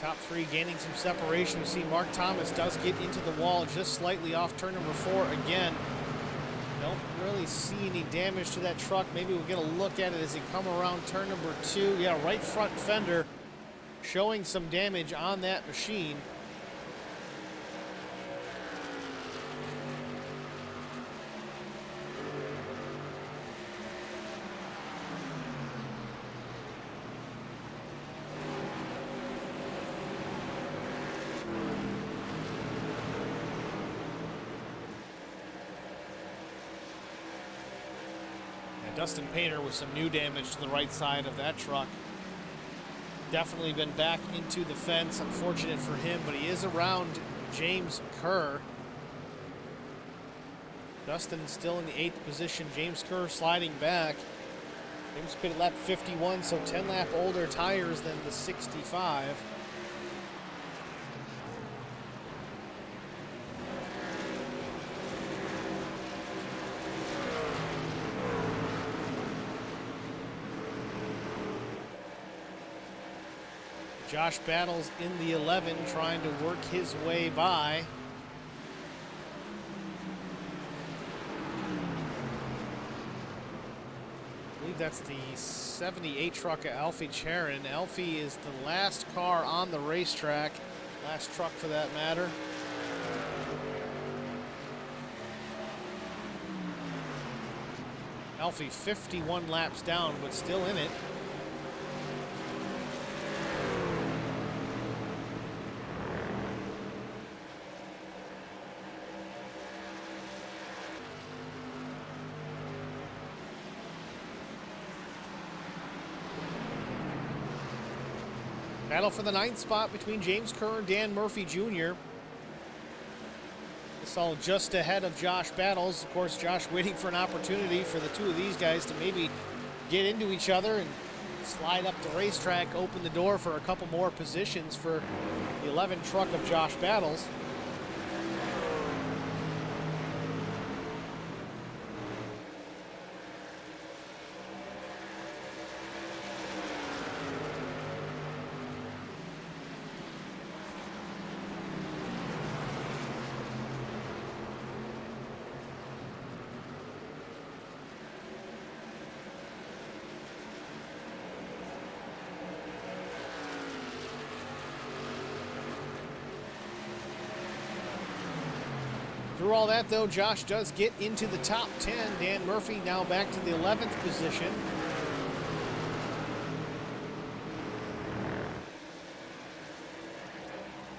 Top 3 gaining some separation. We see Mark Thomas does get into the wall just slightly off turn number 4 again. Don't really see any damage to that truck. Maybe we'll get a look at it as he come around turn number 2. Yeah, right front fender showing some damage on that machine. Dustin Painter with some new damage to the right side of that truck. Definitely been back into the fence. Unfortunate for him, but he is around James Kerr. Dustin still in the 8th position. James Kerr sliding back. James pitted lap 51, so 10 lap older tires than the 65. Josh Battles in the 11 trying to work his way by. I believe that's the 78 truck of Alfie Charon. Alfie is the last car on the racetrack, last truck for that matter. Alfie 51 laps down, but still in it. Battle for the 9th spot between James Kerr and Dan Murphy Jr. This all just ahead of Josh Battles. Of course, Josh waiting for an opportunity for the two of these guys to maybe get into each other and slide up the racetrack, open the door for a couple more positions for the 11 truck of Josh Battles. Through all that, though, Josh does get into the top 10. Dan Murphy now back to the 11th position.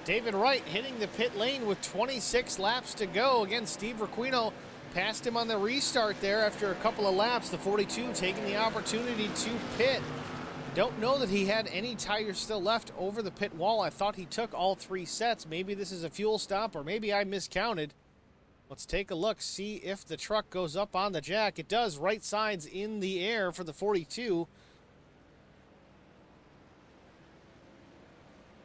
David Wright hitting the pit lane with 26 laps to go. Again, Steve Requino passed him on the restart there after a couple of laps. The 42 taking the opportunity to pit. Don't know that he had any tires still left over the pit wall. I thought he took all 3 sets. Maybe this is a fuel stop, or maybe I miscounted. Let's take a look, see if the truck goes up on the jack. It does. Right side's in the air for the 42.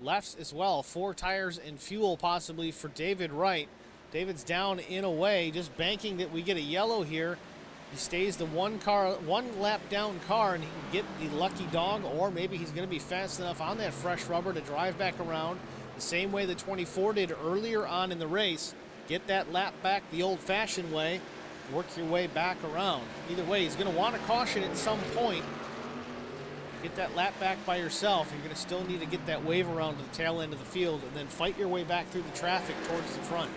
Lefts as well. 4 tires and fuel possibly for David Wright. David's down in a way, just banking that we get a yellow here. He stays the one lap down car, and he can get the lucky dog, or maybe he's going to be fast enough on that fresh rubber to drive back around the same way the 24 did earlier on in the race. Get that lap back the old-fashioned way, work your way back around. Either way, he's going to want to caution at some point. Get that lap back by yourself. You're going to still need to get that wave around to the tail end of the field and then fight your way back through the traffic towards the front.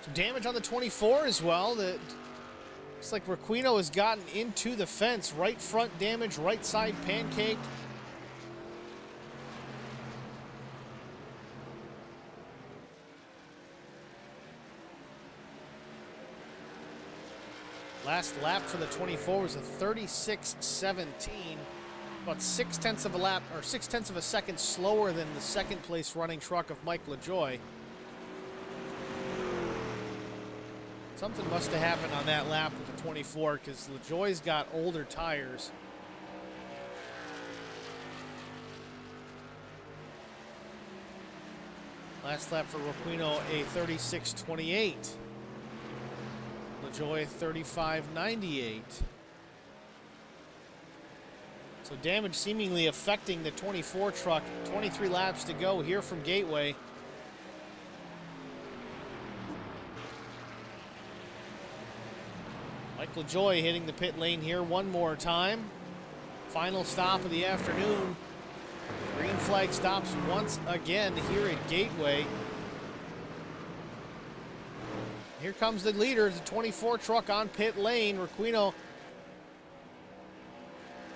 Some damage on the 24 as well. Looks like Requino has gotten into the fence. Right front damage, right side pancaked. Last lap for the 24 was a 36.17, about 0.6 of a lap, or 0.6 of a second slower than the second place running truck of Mike LaJoie. Something must have happened on that lap with the 24 because LaJoie's got older tires. Last lap for Requino, a 36.28. LaJoie 35.98. So damage seemingly affecting the 24 truck. 23 laps to go here from Gateway. Mike LaJoie hitting the pit lane here one more time. Final stop of the afternoon. Green flag stops once again here at Gateway. Here comes the leader, the 24 truck on pit lane. Requino.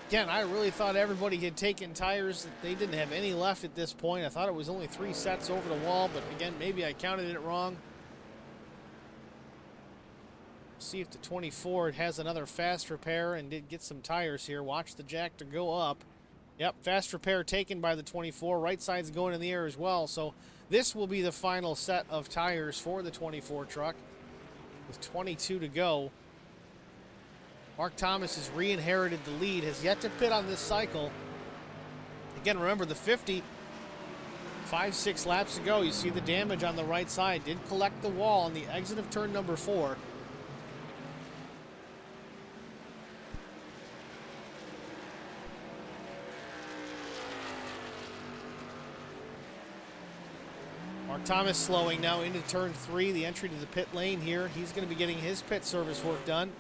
Again, I really thought everybody had taken tires. They didn't have any left at this point. I thought it was only 3 sets over the wall, but again, maybe I counted it wrong. See if the 24 has another fast repair and did get some tires here. Watch the jack to go up. Yep, fast repair taken by the 24. Right side's going in the air as well. So this will be the final set of tires for the 24 truck with 22 to go. Mark Thomas has re-inherited the lead, has yet to pit on this cycle. Again, remember the 50, 5-6 laps to go. You see the damage on the right side. Did collect the wall on the exit of turn number 4. Mark Thomas slowing now into turn 3, the entry to the pit lane here. He's going to be getting his pit service work done.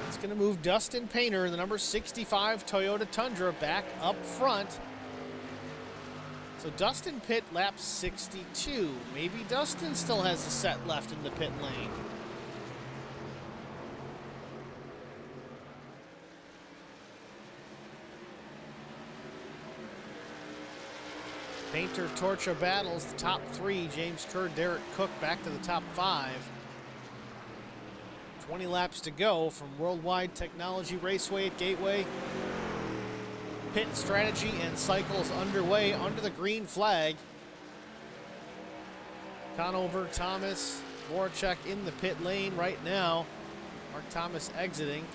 It's going to move Dustin Painter, the number 65 Toyota Tundra, back up front. So Dustin pit lap 62. Maybe Dustin still has a set left in the pit lane. Painter Torcha battles the top 3. James Kerr, Derek Cook back to the top 5. 20 laps to go from Worldwide Technology Raceway at Gateway. Pit strategy and cycles underway under the green flag. Conover, Thomas, Voracek in the pit lane right now. Mark Thomas exiting.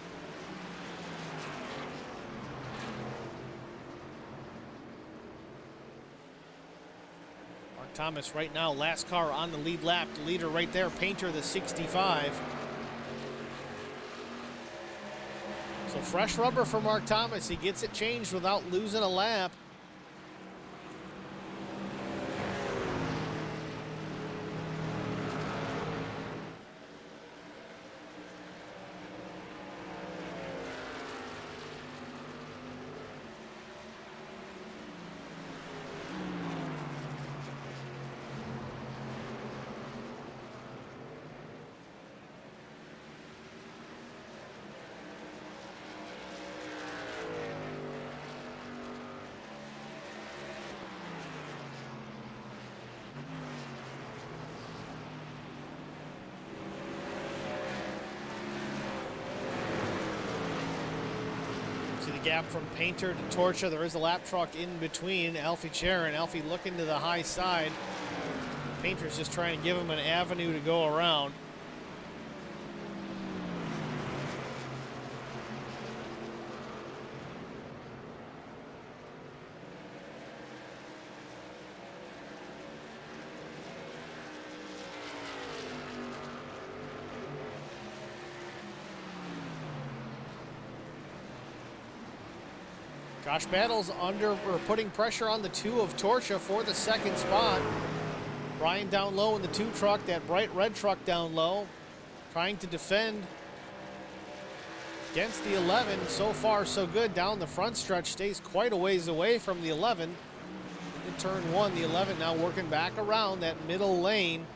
Thomas right now, last car on the lead lap. The leader right there, Painter, the 65. So fresh rubber for Mark Thomas. He gets it changed without losing a lap. gap from Painter to Torcha. There is a lap truck in between. Alfie Charon. Alfie looking to the high side. Painter's just trying to give him an avenue to go around. Josh Battles putting pressure on the 2 of Torcha for the second spot. Brian down low in the 2 truck, that bright red truck down low, trying to defend against the 11. So far, so good. Down the front stretch, stays quite a ways away from the 11. In turn 1, the 11 now working back around that middle lane.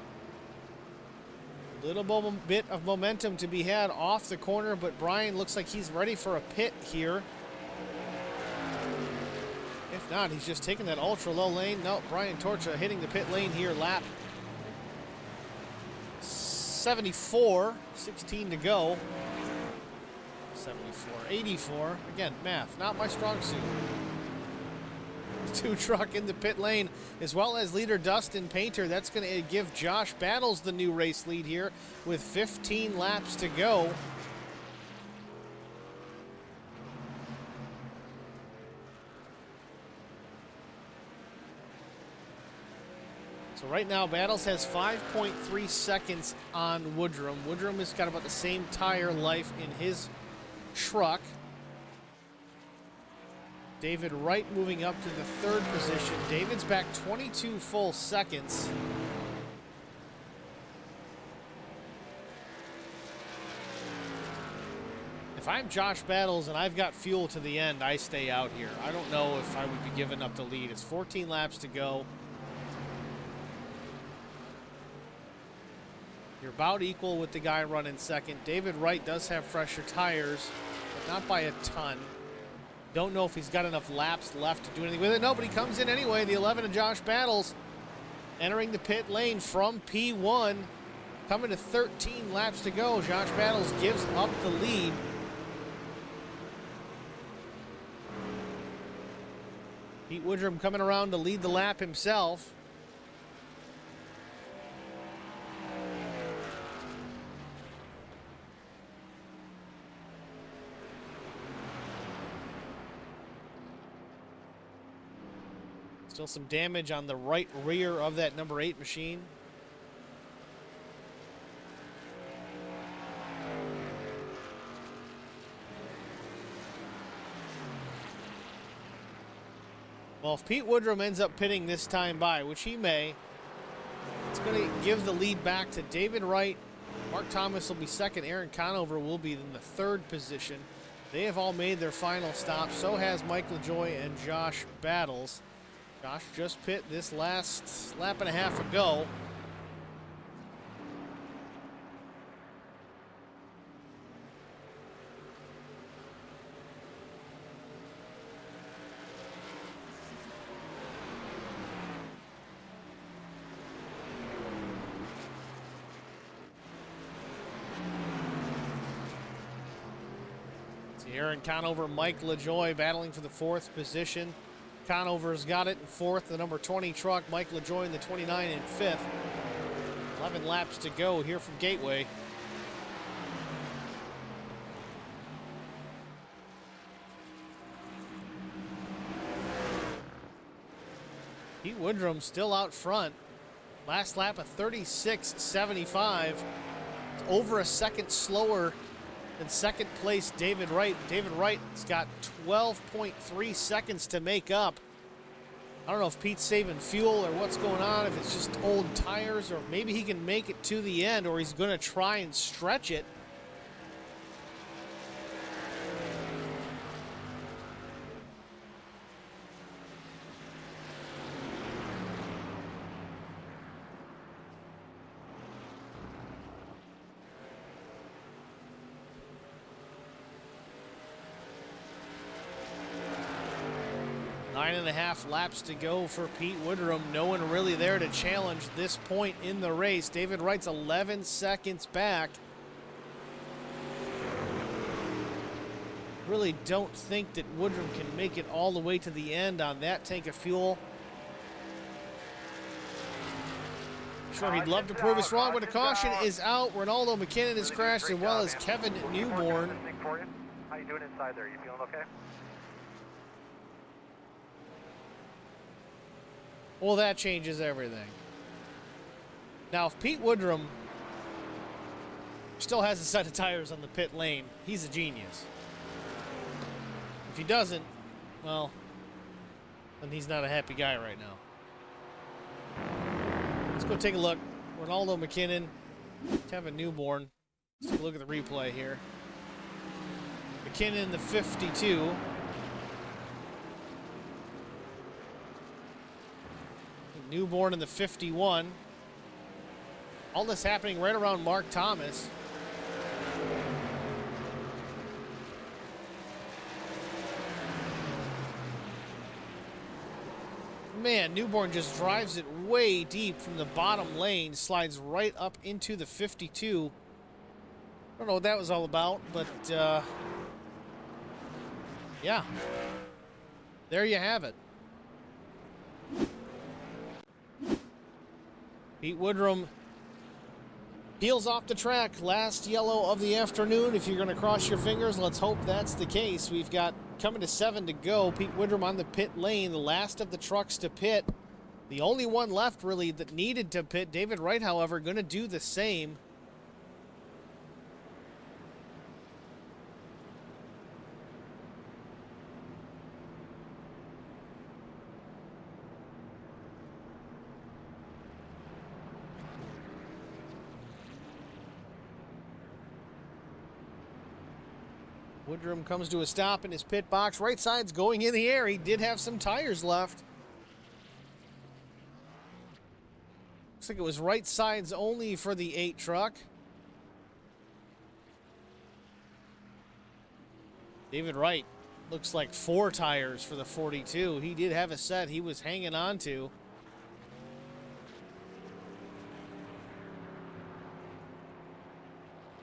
Little bit of momentum to be had off the corner, but Brian looks like he's ready for a pit here. If not, he's just taking that ultra low lane. No, Brian Torcha hitting the pit lane here. Lap 74, 16 to go. 74, 84. Again, math, not my strong suit. 2 truck in the pit lane, as well as leader Dustin Painter. That's going to give Josh Battles the new race lead here with 15 laps to go. So right now, Battles has 5.3 seconds on Woodrum. Woodrum has got about the same tire life in his truck. David Wright moving up to the 3rd position. David's back 22 full seconds. If I'm Josh Battles and I've got fuel to the end, I stay out here. I don't know if I would be giving up the lead. It's 14 laps to go. You're about equal with the guy running second. David Wright does have fresher tires, but not by a ton. Don't know if he's got enough laps left to do anything with it. No, but he comes in anyway. The 11 of Josh Battles entering the pit lane from P1. Coming to 13 laps to go. Josh Battles gives up the lead. Pete Woodrum coming around to lead the lap himself. Still some damage on the right rear of that number 8 machine. Well, if Pete Woodrum ends up pitting this time by, which he may, it's going to give the lead back to David Wright. Mark Thomas will be second. Aaron Conover will be in the 3rd position. They have all made their final stop. So has Mike LaJoy and Josh Battles. Josh just pit this last lap and a half ago. See Aaron Conover, Mike LaJoy battling for the 4th position. Conover's got it in 4th, the number 20 truck. Mike LaJoy in the 29 in 5th. 11 laps to go here from Gateway. Pete Woodrum still out front. Last lap a 36.75. Over a second slower than second place David Wright. David Wright's got 12.3 seconds to make up. I don't know if Pete's saving fuel or what's going on, if it's just old tires, or maybe he can make it to the end, or he's going to try and stretch it. Nine and a half laps to go for Pete Woodrum. No one really there to challenge this point in the race. David Wright's 11 seconds back. really don't think that Woodrum can make it all the way to the end on that tank of fuel. Sure, he'd love to prove us wrong, but a caution is out. Ronaldo McKinnon has crashed, as well as Kevin Newborn. How you doing inside there? You feeling okay? Well, that changes everything. Now, if Pete Woodrum still has a set of tires on the pit lane, he's a genius. If he doesn't, well, then he's not a happy guy right now. Let's go take a look. Ronaldo McKinnon, Kevin Newborn. Let's take a look at the replay here. McKinnon, the 52. Newborn in the 51. All this happening right around Mark Thomas. Man, Newborn just drives it way deep from the bottom lane, slides right up into the 52. I don't know what that was all about, but yeah, there you have it. Pete Woodrum peels off the track, last yellow of the afternoon. If you're going to cross your fingers, let's hope that's the case. We've got coming to 7 to go. Pete Woodrum on the pit lane, the last of the trucks to pit. The only one left, really, that needed to pit. David Wright, however, going to do the same. Woodrum comes to a stop in his pit box. Right side's going in the air. He did have some tires left. Looks like it was right sides only for the 8 truck. David Wright looks like 4 tires for the 42. He did have a set he was hanging on to.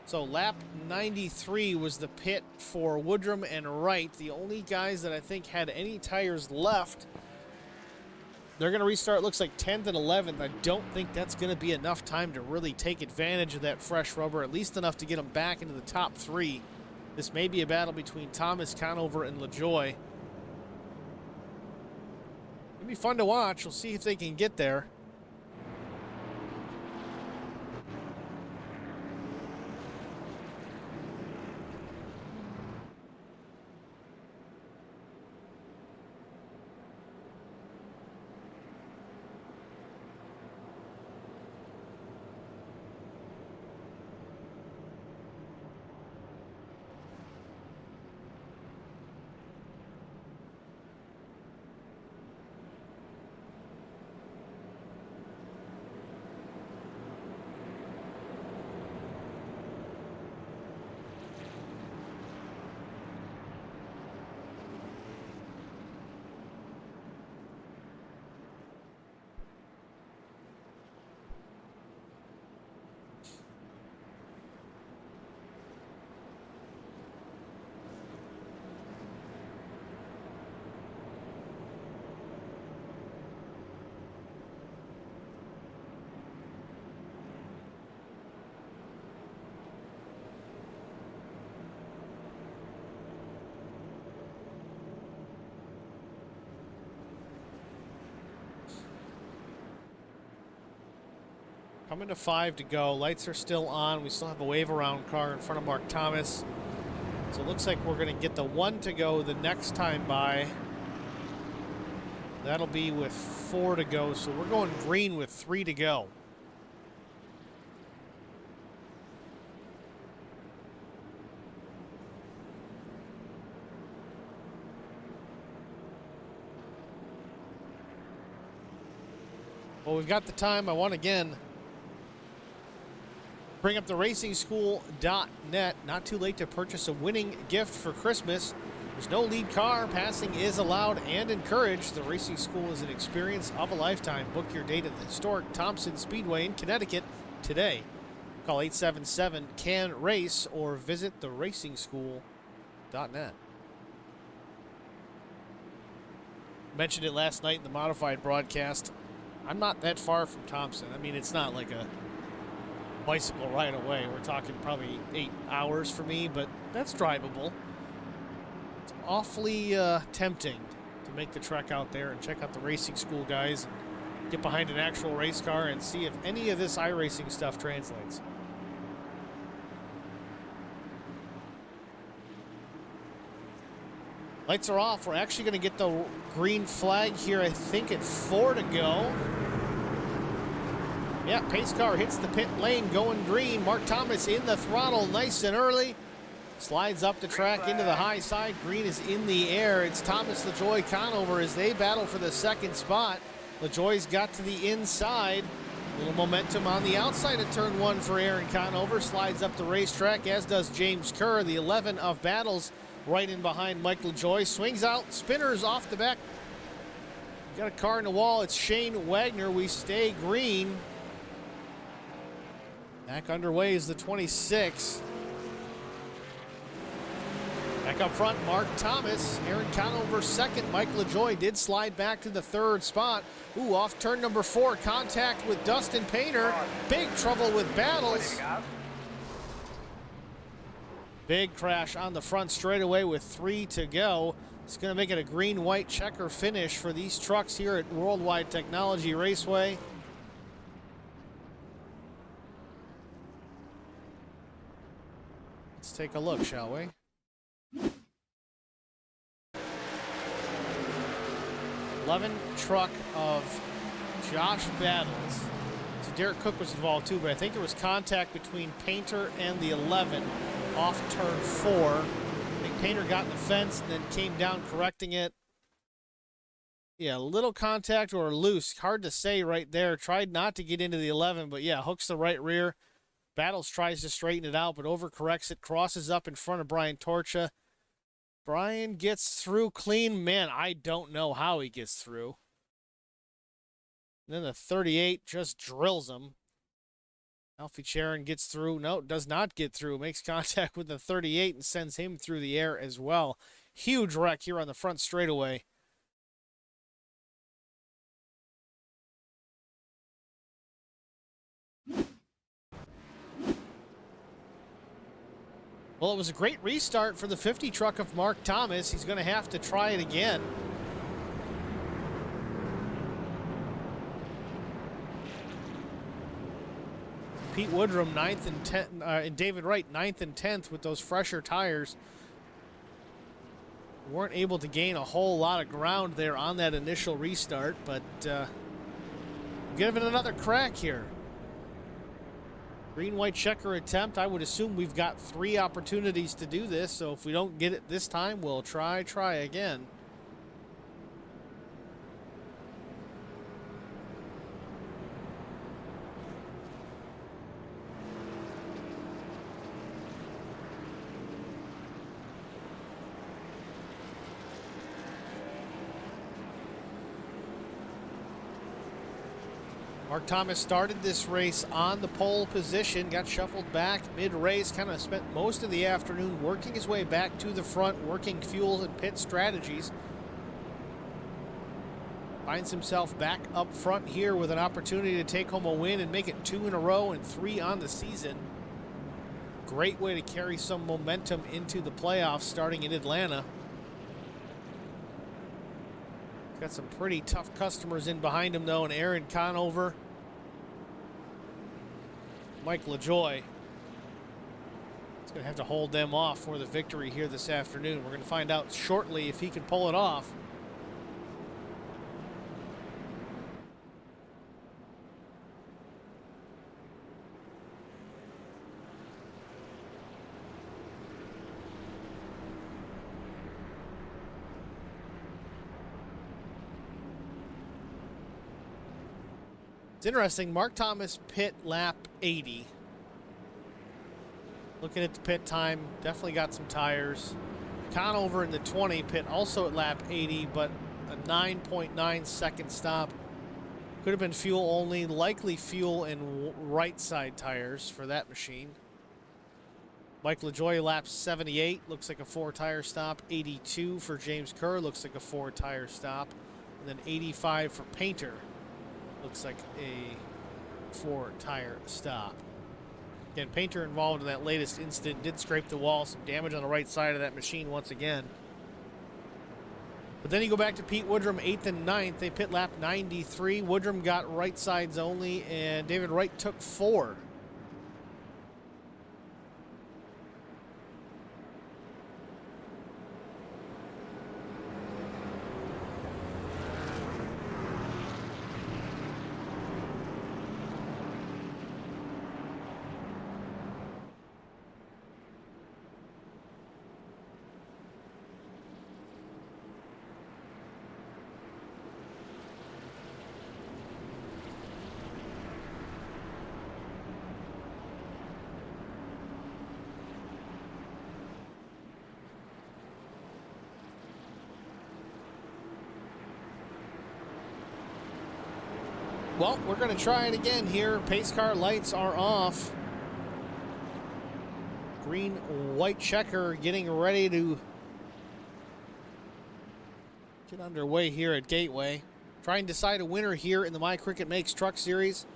So lap 93 was the pit for Woodrum and Wright, the only guys that I think had any tires left. They're going to restart, looks like 10th and 11th. I don't think that's going to be enough time to really take advantage of that fresh rubber, at least enough to get them back into the top 3. This may be a battle between Thomas, Conover, and LaJoy. It'll be fun to watch. We'll see if they can get there. Coming to 5 to go. Lights are still on. We still have a wave around car in front of Mark Thomas. So it looks like we're going to get the 1 to go the next time by. That'll be with 4 to go. So we're going green with 3 to go. Well, we've got the time. I want again bring up the racingschool.net. Not too late to purchase a winning gift for Christmas. There's no lead car. Passing is allowed and encouraged. The Racing School is an experience of a lifetime. Book your date at the historic Thompson Speedway in Connecticut today. Call 877-CAN-RACE or visit theracingschool.net. mentioned it last night in the modified broadcast. I'm not that far from Thompson. I mean, it's not like a bicycle ride away. We're talking probably 8 hours for me, but that's drivable. It's awfully tempting to make the trek out there and check out the racing school guys and get behind an actual race car and see if any of this iRacing stuff translates. Lights are off. We're actually going to get the green flag here, I think, at 4 to go. Yeah, pace car hits the pit lane going green. Mark Thomas in the throttle nice and early. Slides up the track into the high side. Green is in the air. It's Thomas, LaJoie, Conover as they battle for the second spot. LaJoie's got to the inside. A little momentum on the outside of turn 1 for Aaron Conover. Slides up the racetrack, as does James Kerr. The 11 of Battles right in behind Mike LaJoie. Swings out, spinners off the back. Got a car in the wall. It's Shane Wagner. We stay green. Back underway is the 26. Back up front, Mark Thomas. Aaron Conover second. Mike LaJoie did slide back to the 3rd spot. Ooh, off turn number 4. Contact with Dustin Painter. Big trouble with Battles. Big crash on the front straightaway with 3 to go. It's going to make it a green-white checker finish for these trucks here at Worldwide Technology Raceway. Let's take a look, shall we? '11 truck of Josh Battles. So Derek Cook was involved too, but I think there was contact between Painter and the 11 off turn 4. I think Painter got in the fence and then came down correcting it. Yeah, a little contact or loose. Hard to say right there. Tried not to get into the 11, but yeah, hooks the right rear. Battles tries to straighten it out, but overcorrects it. Crosses up in front of Brian Torcha. Brian gets through clean. Man, I don't know how he gets through. And then the 38 just drills him. Alfie Charon gets through. No, does not get through. Makes contact with the 38 and sends him through the air as well. Huge wreck here on the front straightaway. Well, it was a great restart for the 50 truck of Mark Thomas. He's going to have to try it again. Pete Woodrum 9th and 10th, and David Wright 9th and 10th with those fresher tires. Weren't able to gain a whole lot of ground there on that initial restart, but give it another crack here. Green-white checker attempt. I would assume we've got 3 opportunities to do this, so if we don't get it this time, we'll try again. Mark Thomas started this race on the pole position, got shuffled back mid-race, kind of spent most of the afternoon working his way back to the front, working fuel and pit strategies. Finds himself back up front here with an opportunity to take home a win and make it 2 in a row and 3 on the season. Great way to carry some momentum into the playoffs starting in Atlanta. Got some pretty tough customers in behind him, though, and Aaron Conover, Mike LaJoie. He's going to have to hold them off for the victory here this afternoon. We're going to find out shortly if he can pull it off. It's interesting, Mark Thomas pit lap 80. Looking at the pit time, definitely got some tires. Conover in the 20 pit also at lap 80, but a 9.9 second stop. Could have been fuel only, likely fuel and right side tires for that machine. Mike LaJoie lap 78, looks like a 4 tire stop. 82 for James Kerr, looks like a 4 tire stop. and then 85 for Painter. Looks like a 4-tire stop. Again, Painter involved in that latest incident, did scrape the wall, some damage on the right side of that machine once again. But then you go back to Pete Woodrum, 8th and 9th. They pit lap 93. Woodrum got right sides only, and David Wright took 4. Well, we're going to try it again here. Pace car lights are off. Green-white checker getting ready to get underway here at Gateway. Try and decide a winner here in the My Cricut Makes Truck Series.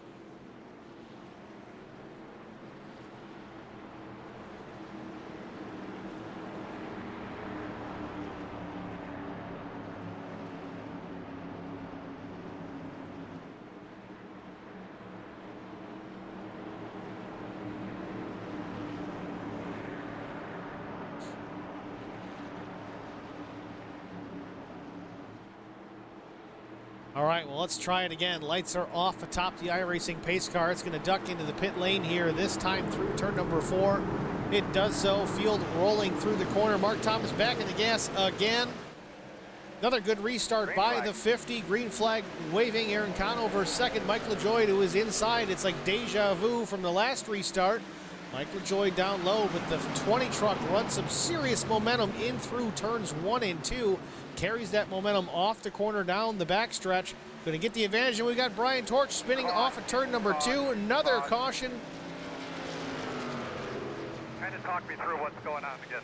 All right, well, let's try it again. Lights are off atop the iRacing pace car. It's going to duck into the pit lane here, this time through turn number 4. It does so. Field rolling through the corner. Mark Thomas back in the gas again. Another good restart by the 50. Green flag waving. Aaron Conover second. Mike LaJoy to his inside. It's like deja vu from the last restart. Mike LaJoy down low, but the 20 truck runs some serious momentum in through turns 1 and 2. Carries that momentum off the corner down the backstretch. Going to get the advantage, and we got Brian Torch spinning off of turn number 2. Another caution. Kind of talk me through what's going on again.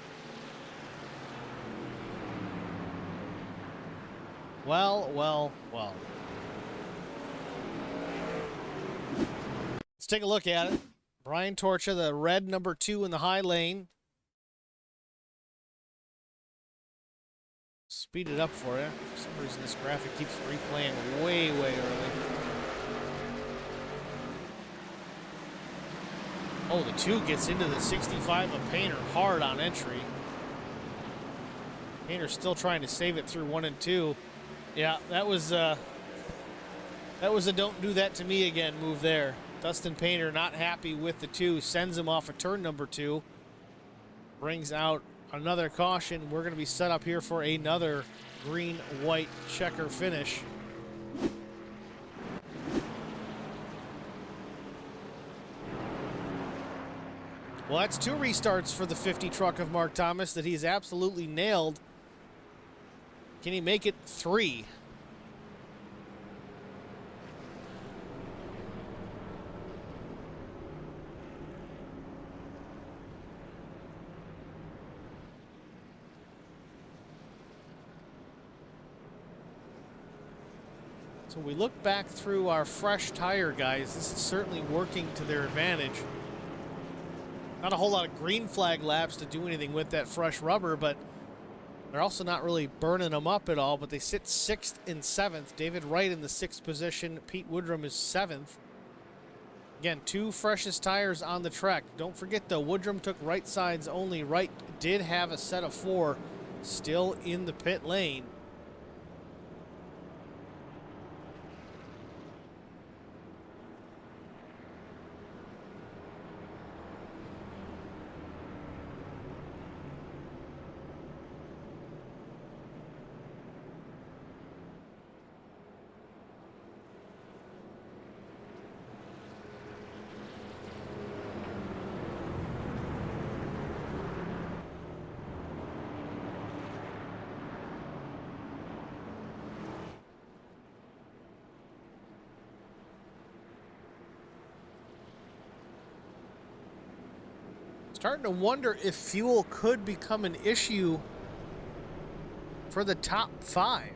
Well. Let's take a look at it. Brian Torcha, the red number 2 in the high lane. Speed it up for you. For some reason, this graphic keeps replaying way early. Oh, the 2 gets into the 65 of Painter hard on entry. Painter still trying to save it through 1 and 2. Yeah, that was a don't do that to me again move there. Dustin Painter not happy with the 2, sends him off of turn number 2. Brings out another caution. We're going to be set up here for another green-white checker finish. Well, that's 2 restarts for the 50 truck of Mark Thomas that he's absolutely nailed. Can he make it 3? So we look back through our fresh tire, guys. This is certainly working to their advantage. Not a whole lot of green flag laps to do anything with that fresh rubber, but they're also not really burning them up at all, but they sit 6th and 7th. David Wright in the 6th position. Pete Woodrum is 7th. Again, 2 freshest tires on the track. Don't forget, though, Woodrum took right sides only. Wright did have a set of 4 still in the pit lane. Starting to wonder if fuel could become an issue for the top 5.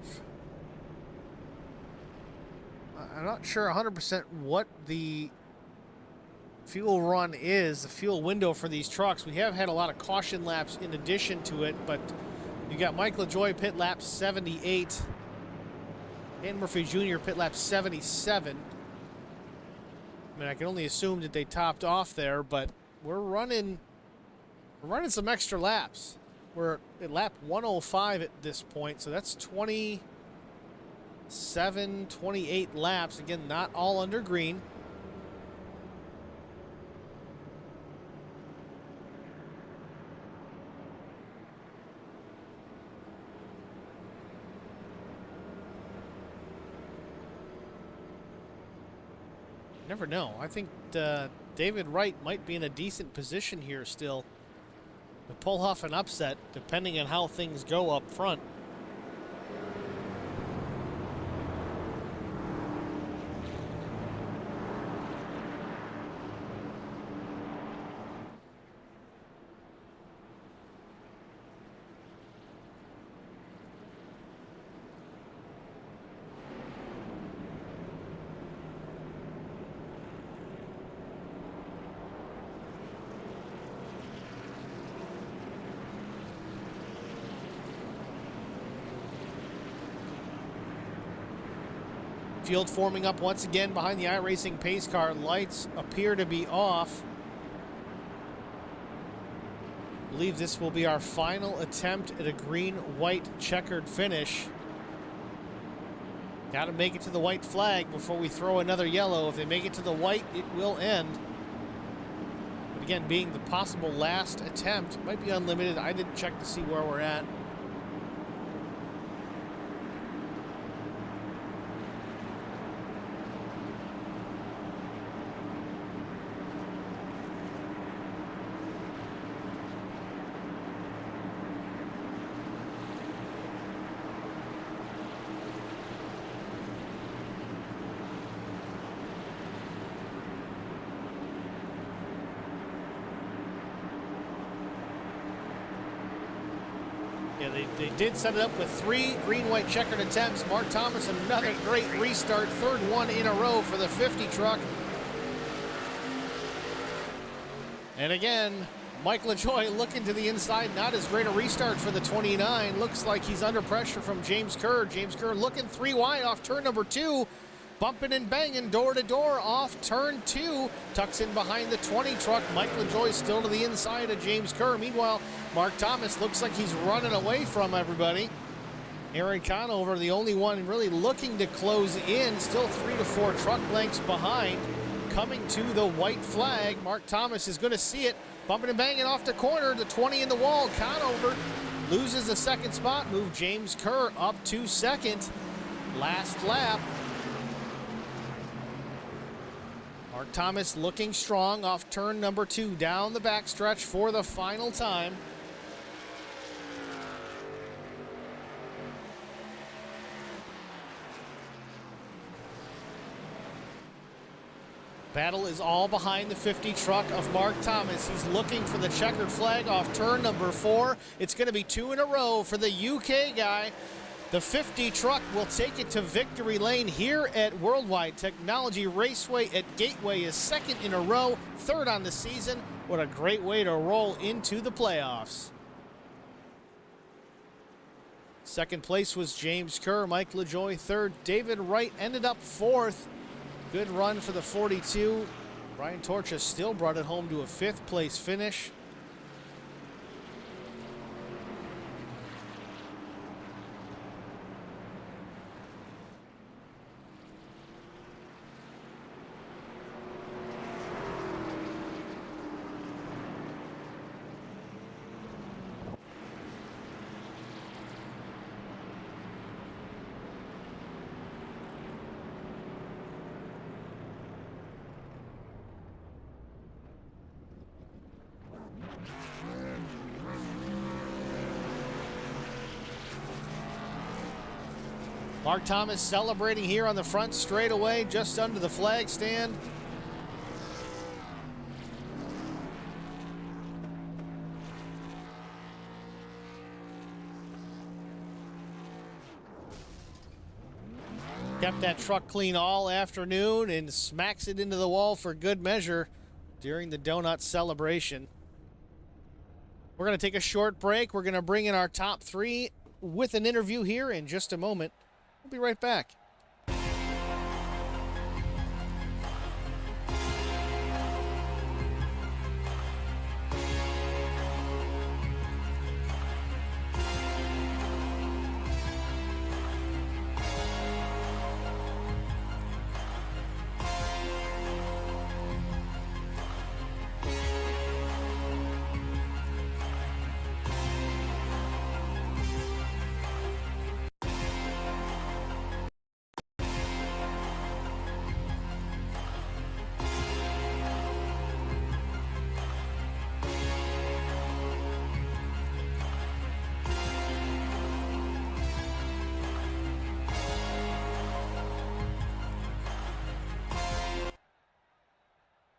I'm not sure 100% what the fuel run is, the fuel window for these trucks. We have had a lot of caution laps in addition to it, but you got Mike LaJoie pit lap 78, Dan Murphy Jr. pit lap 77. I mean, I can only assume that they topped off there, but we're running some extra laps. We're at lap 105 at this point, so that's 27, 28 laps. Again, not all under green. Never know. I think David Wright might be in a decent position here still to pull off an upset, depending on how things go up front. Field forming up once again behind the iRacing pace car. Lights appear to be off. I believe this will be our final attempt at a green-white checkered finish. Got to make it to the white flag before we throw another yellow. If they make it to the white, it will end. But again, being the possible last attempt, it might be unlimited. I didn't check to see where we're at. Yeah, they did set it up with 3 green-white checkered attempts. Mark Thomas, another great restart. Third one in a row for the 50 truck. And again, Mike LaJoie looking to the inside. Not as great a restart for the 29. Looks like he's under pressure from James Kerr. James Kerr looking 3 wide off turn number 2. Bumping and banging door to door off turn 2. Tucks in behind the 20 truck. Mike LaJoie still to the inside of James Kerr. Meanwhile, Mark Thomas looks like he's running away from everybody. Aaron Conover, the only one really looking to close in. Still 3 to 4 truck lengths behind. Coming to the white flag. Mark Thomas is going to see it. Bumping and banging off the corner. The 20 in the wall. Conover loses the second spot. Move James Kerr up to second. Last lap. Mark Thomas looking strong off turn number 2 down the backstretch for the final time. Battle is all behind the 50 truck of Mark Thomas. He's looking for the checkered flag off turn number 4. It's going to be 2 in a row for the UK guy. The 50 truck will take it to victory lane here at Worldwide Technology Raceway at Gateway is 2nd in a row, 3rd on the season. What a great way to roll into the playoffs. Second place was James Kerr, Mike LaJoie 3rd. David Wright ended up 4th. Good run for the 42. Brian Torcha still brought it home to a 5th place finish. Mark Thomas celebrating here on the front straightaway, just under the flag stand. Kept that truck clean all afternoon and smacks it into the wall for good measure during the donut celebration. We're going to take a short break. We're going to bring in our top three with an interview here in just a moment. We'll be right back.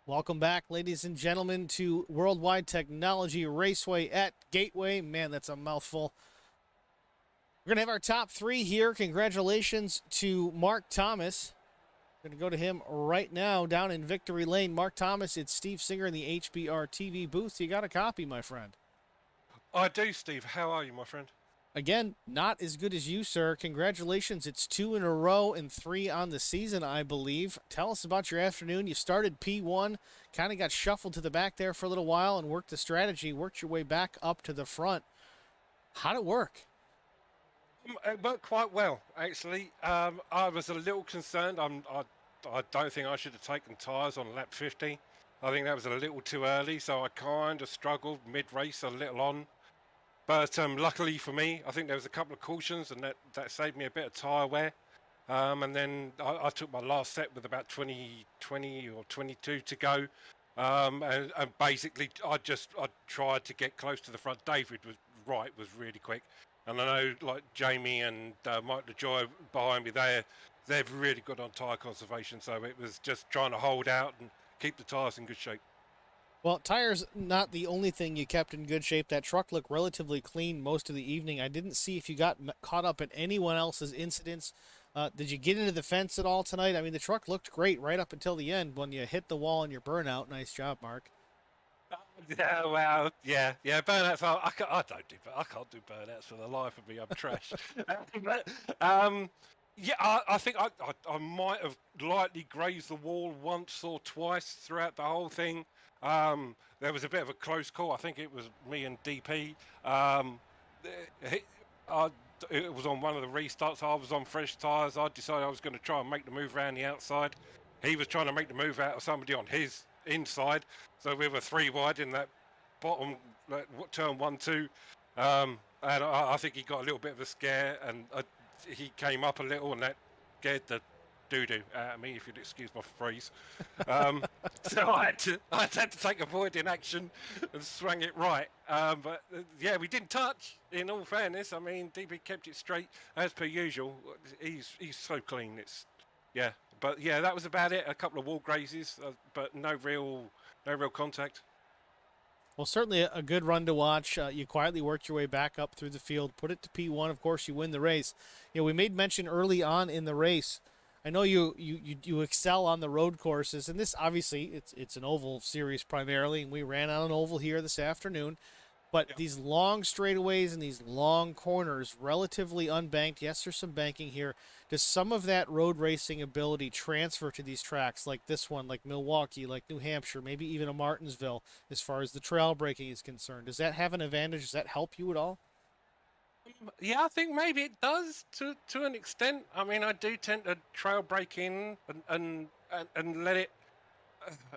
Welcome back, ladies and gentlemen, to Worldwide Technology Raceway at Gateway. Man, that's a mouthful. We're going to have our top three here. Congratulations to Mark Thomas. Going to go to him right now down in Victory Lane. Mark Thomas, it's Steve Singer in the HBR TV booth. You got a copy, my friend? I do, Steve. How are you, my friend? Again, not as good as you, sir. Congratulations. It's 2 in a row and 3 on the season, I believe. Tell us about your afternoon. You started P1, kind of got shuffled to the back there for a little while and worked the strategy, worked your way back up to the front. How'd it work? It worked quite well, actually. I was a little concerned. I don't think I should have taken tyres on lap 50. I think that was a little too early, so I kind of struggled mid-race a little on. But luckily for me, I think there was a couple of cautions, and that saved me a bit of tyre wear. And then I took my last set with about 20 or 22 to go. And basically, I tried to get close to the front. David was really quick. And I know, like Jamie and Mike LaJoy behind me, they're really good on tyre conservation. So it was just trying to hold out and keep the tyres in good shape. Well, tires not the only thing you kept in good shape. That truck looked relatively clean most of the evening. I didn't see if you got caught up in anyone else's incidents. Did you get into the fence at all tonight? I mean, the truck looked great right up until the end when you hit the wall in your burnout. Nice job, Mark. Yeah, well, yeah, burnouts. I can't do burnouts for the life of me. I'm trash. Yeah, I think I might have lightly grazed the wall once or twice throughout the whole thing. There was a bit of a close call. I think it was me and DP. It was on one of the restarts. I was on fresh tyres. I decided I was going to try and make the move around the outside. He was trying to make the move out of somebody on his inside. So we were 3 wide in that bottom turn 1, 2. And I think he got a little bit of a scare, and he came up a little, and that scared the doo-doo out of me, if you'd excuse my phrase. So I had to take a voiding action and swung it right. But yeah, we didn't touch, in all fairness. I mean, DB kept it straight as per usual. He's so clean. Yeah. But yeah, that was about it. A couple of wall grazes, but no real contact. Well, certainly a good run to watch. You quietly worked your way back up through the field, put it to P1. Of course, you win the race. You know, we made mention early on in the race. I know you excel on the road courses, and this obviously it's an oval series primarily, and we ran on an oval here this afternoon. But yeah, these long straightaways and these long corners, relatively unbanked. Yes, there's some banking here. Does some of that road racing ability transfer to these tracks like this one, like Milwaukee, like New Hampshire, maybe even a Martinsville, as far as the trail breaking is concerned? Does that have an advantage? Does that help you at all? Yeah, I think maybe it does to an extent. I mean, I do tend to trail break in and let it.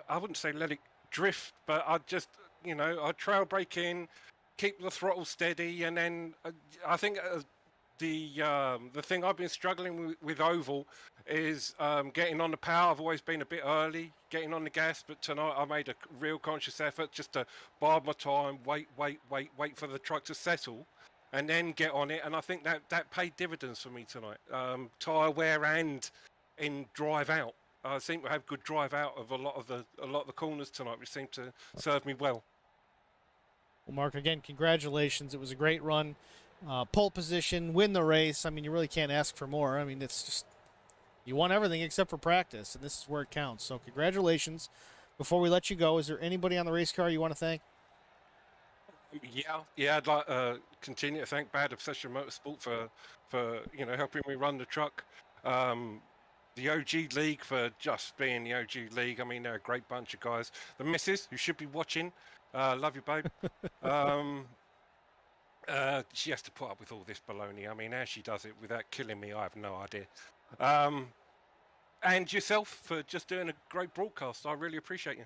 I wouldn't say let it drift, but I just I trail break in, keep the throttle steady, and then I think the thing I've been struggling with oval is getting on the power. I've always been a bit early getting on the gas, but tonight I made a real conscious effort just to bide my time, wait for the truck to settle, and then get on it. And I think that paid dividends for me tonight. Tyre wear and in drive out. I seem to have good drive out of a lot of the corners tonight, which seemed to serve me well. Well, Mark, again, congratulations. It was a great run. Pole position, win the race. I mean, you really can't ask for more. I mean, it's just You won everything except for practice, and this is where it counts. So congratulations. Before we let you go, is there anybody on the race car you want to thank? Yeah, I'd like continue to thank Bad Obsession Motorsport for helping me run the truck. The OG League for just being the OG League. I mean, they're a great bunch of guys. The missus, who should be watching, love you, babe. She has to put up with all this baloney. I mean, how she does it without killing me, I have no idea. And yourself for just doing a great broadcast. I really appreciate you.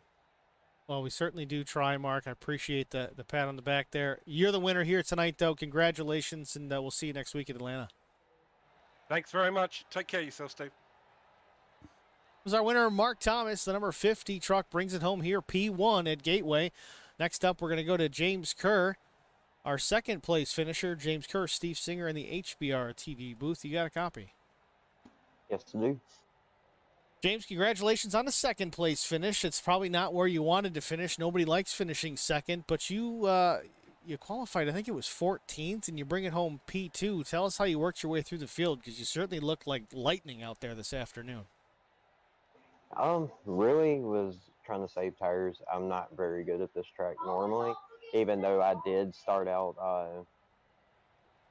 Well, we certainly do try, Mark. I appreciate the pat on the back there. You're the winner here tonight, though. Congratulations, and we'll see you next week in Atlanta. Thanks very much. Take care of yourself, Steve. Was our winner, Mark Thomas. The number 50 truck brings it home here, P1 at Gateway. Next up, we're going to go to James Kerr, our second place finisher. James Kerr, Steve Singer in the HBR TV booth. You got a copy? Yes, I do. James, congratulations on the second place finish. It's probably not where you wanted to finish. Nobody likes finishing second, but you qualified, I think it was 14th, and you bring it home P2. Tell us how you worked your way through the field, because you certainly looked like lightning out there this afternoon. Really was trying to save tires. I'm not very good at this track normally, even though I did start out,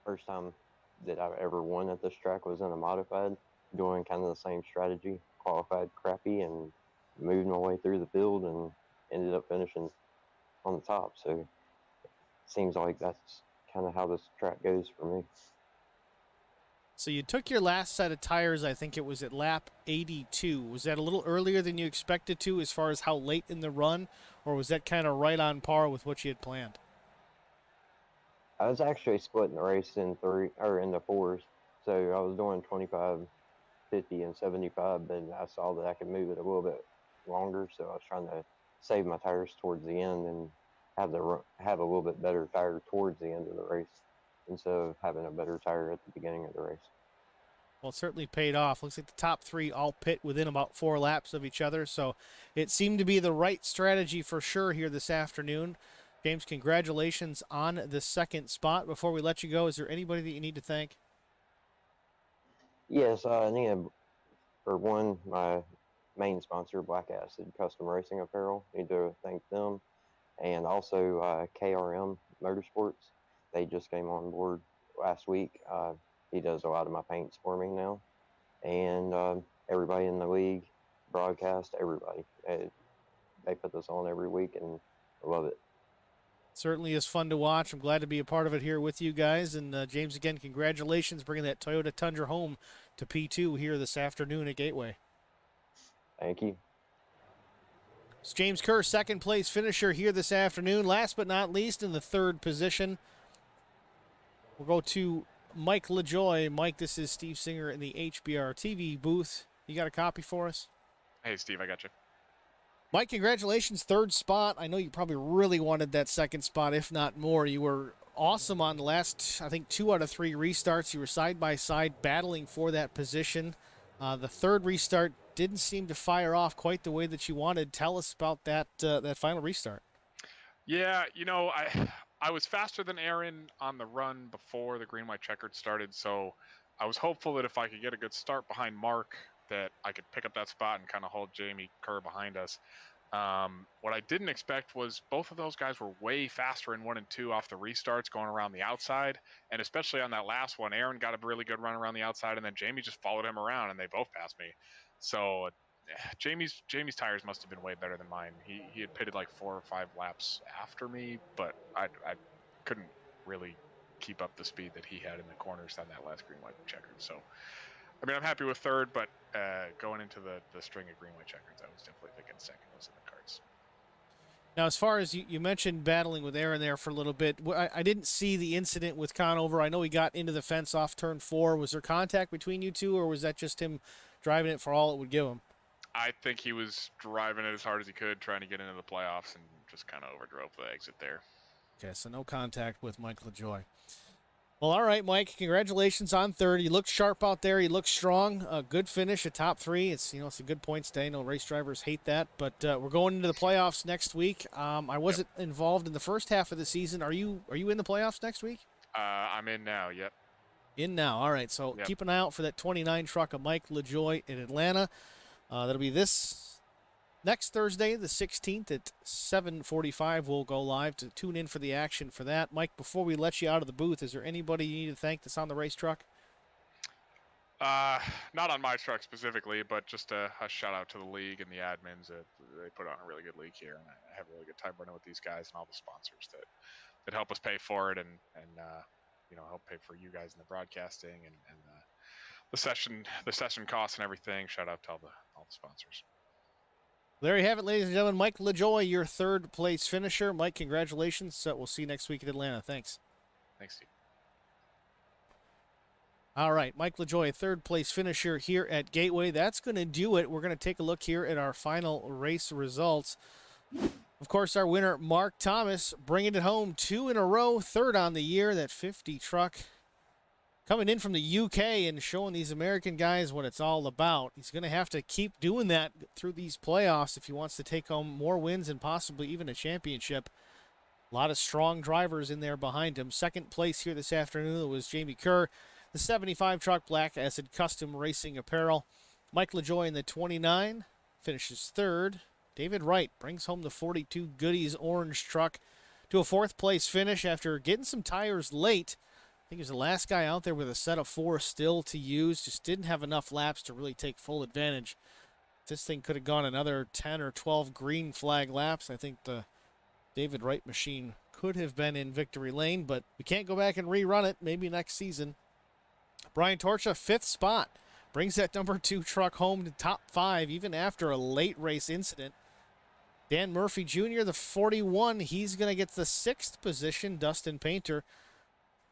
first time that I've ever won at this track was in a modified, doing kind of the same strategy. Qualified crappy and moved my way through the field and ended up finishing on the top. So it seems like that's kind of how this track goes for me. So you took your last set of tires, I think it was at lap 82. Was that a little earlier than you expected to as far as how late in the run, or was that kind of right on par with what you had planned? I was actually splitting the race in the fours. So I was doing 25, 50, and 75, but I saw that I could move it a little bit longer, so I was trying to save my tires towards the end and have a little bit better tire towards the end of the race instead of having a better tire at the beginning of the race. Well, it certainly paid off. Looks like the top three all pit within about 4 laps of each other, so it seemed to be the right strategy for sure here this afternoon. James, congratulations on the second spot. Before we let you go, is there anybody that you need to thank? Yes, I need for one, my main sponsor, Black Acid Custom Racing Apparel. Need to thank them. And also KRM Motorsports. They just came on board last week. He does a lot of my paints for me now. And everybody in the league, broadcast, everybody. They put this on every week, and I love it. Certainly is fun to watch. I'm glad to be a part of it here with you guys. And James, again, congratulations bringing that Toyota Tundra home to P2 here this afternoon at Gateway. Thank you. It's James Kerr, second place finisher here this afternoon. Last but not least, in the third position, we'll go to Mike LaJoy. Mike, this is Steve Singer in the HBR TV booth. You got a copy for us? Hey, Steve, I got you. Mike, congratulations, third spot. I know you probably really wanted that second spot, if not more. You were awesome on the last, I think, 2 out of 3 restarts. You were side by side battling for that position. The third restart didn't seem to fire off quite the way that you wanted. Tell us about that final restart. Yeah, I was faster than Aaron on the run before the green-white checkered started, so I was hopeful that if I could get a good start behind Mark, that I could pick up that spot and kind of hold Jamie Kerr behind us. What I didn't expect was both of those guys were way faster in 1 and 2 off the restarts going around the outside, and especially on that last one, Aaron got a really good run around the outside, and then Jamie just followed him around, and they both passed me. So Jamie's tires must have been way better than mine. He had pitted like 4 or 5 laps after me, but I couldn't really keep up the speed that he had in the corners on that last green-white checkered. So, I mean, I'm happy with third, but going into the string of green-white checkers, I was definitely thinking second was in the cards. Now, as far as you mentioned battling with Aaron there for a little bit, I didn't see the incident with Conover. I know he got into the fence off turn 4. Was there contact between you two, or was that just him driving it for all it would give him? I think he was driving it as hard as he could, trying to get into the playoffs, and just kind of overdrove the exit there. Okay, so no contact with Mike LaJoy. Well, all right, Mike, congratulations on third. You looked sharp out there. You looked strong. A good finish, a top 3. It's a good points day. No race drivers hate that, but we're going into the playoffs next week. I wasn't involved in the first half of the season. Are you in the playoffs next week? I'm in now. Yep. In now. All right, so Yep. keep an eye out for that 29 truck of Mike LaJoy in Atlanta. That'll be this next Thursday, the 16th at 7:45. We'll go live to tune in for the action for that. Mike, before we let you out of the booth, is there anybody you need to thank that's on the race truck? Not on my truck specifically, but just a shout out to the league and the admins. They put on a really good league here, and I have a really good time running with these guys and all the sponsors that help us pay for it and help pay for you guys in the broadcasting and the session costs and everything. Shout out to all the sponsors. There you have it, ladies and gentlemen. Mike LaJoy, your third place finisher. Mike, congratulations. We'll see you next week in Atlanta. Thanks. Thanks, Steve. All right, Mike LaJoy, third place finisher here at Gateway. That's going to do it. We're going to take a look here at our final race results. Of course, our winner, Mark Thomas, bringing it home 2 in a row, third on the year. That 50 truck coming in from the UK and showing these American guys what it's all about. He's going to have to keep doing that through these playoffs if he wants to take home more wins and possibly even a championship. A lot of strong drivers in there behind him. Second place here this afternoon was Jamie Kerr. The 75 truck, Black Acid Custom Racing Apparel. Mike LaJoy in the 29 finishes third. David Wright brings home the 42 Goodies Orange truck to a fourth place finish after getting some tires late. I think he was the last guy out there with a set of 4 still to use. Just didn't have enough laps to really take full advantage. This thing could have gone another 10 or 12 green flag laps. I think the David Wright machine could have been in victory lane, but we can't go back and rerun it. Maybe next season. Brian Torcha, 5th spot, brings that number 2 truck home to top 5 even after a late race incident. Dan Murphy Jr., the 41, he's going to get the 6th position. Dustin Painter.